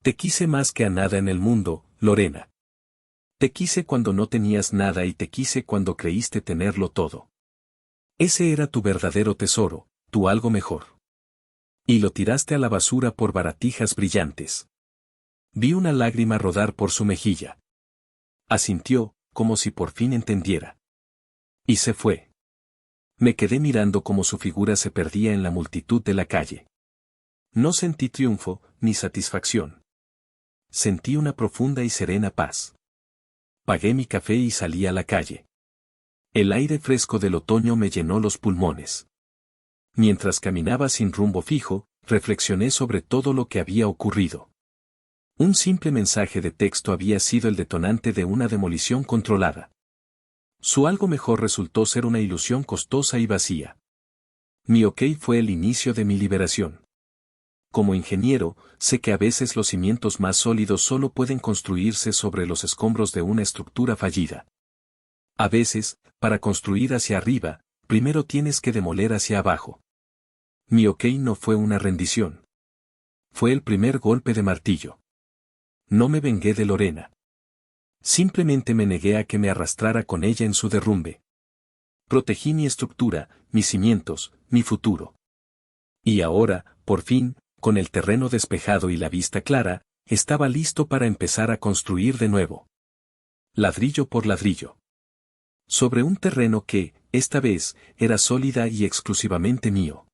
Te quise más que a nada en el mundo, Lorena. Te quise cuando no tenías nada y te quise cuando creíste tenerlo todo. Ese era tu verdadero tesoro, tu algo mejor. Y lo tiraste a la basura por baratijas brillantes. Vi una lágrima rodar por su mejilla. Asintió, como si por fin entendiera. Y se fue. Me quedé mirando cómo su figura se perdía en la multitud de la calle. No sentí triunfo, ni satisfacción. Sentí una profunda y serena paz. Pagué mi café y salí a la calle. El aire fresco del otoño me llenó los pulmones. Mientras caminaba sin rumbo fijo, reflexioné sobre todo lo que había ocurrido. Un simple mensaje de texto había sido el detonante de una demolición controlada. Su algo mejor resultó ser una ilusión costosa y vacía. Mi ok fue el inicio de mi liberación. Como ingeniero, sé que a veces los cimientos más sólidos solo pueden construirse sobre los escombros de una estructura fallida. A veces, para construir hacia arriba, primero tienes que demoler hacia abajo. Mi ok no fue una rendición. Fue el primer golpe de martillo. No me vengué de Lorena. Simplemente me negué a que me arrastrara con ella en su derrumbe. Protegí mi estructura, mis cimientos, mi futuro. Y ahora, por fin, con el terreno despejado y la vista clara, estaba listo para empezar a construir de nuevo. Ladrillo por ladrillo. Sobre un terreno que, esta vez, era sólida y exclusivamente mío.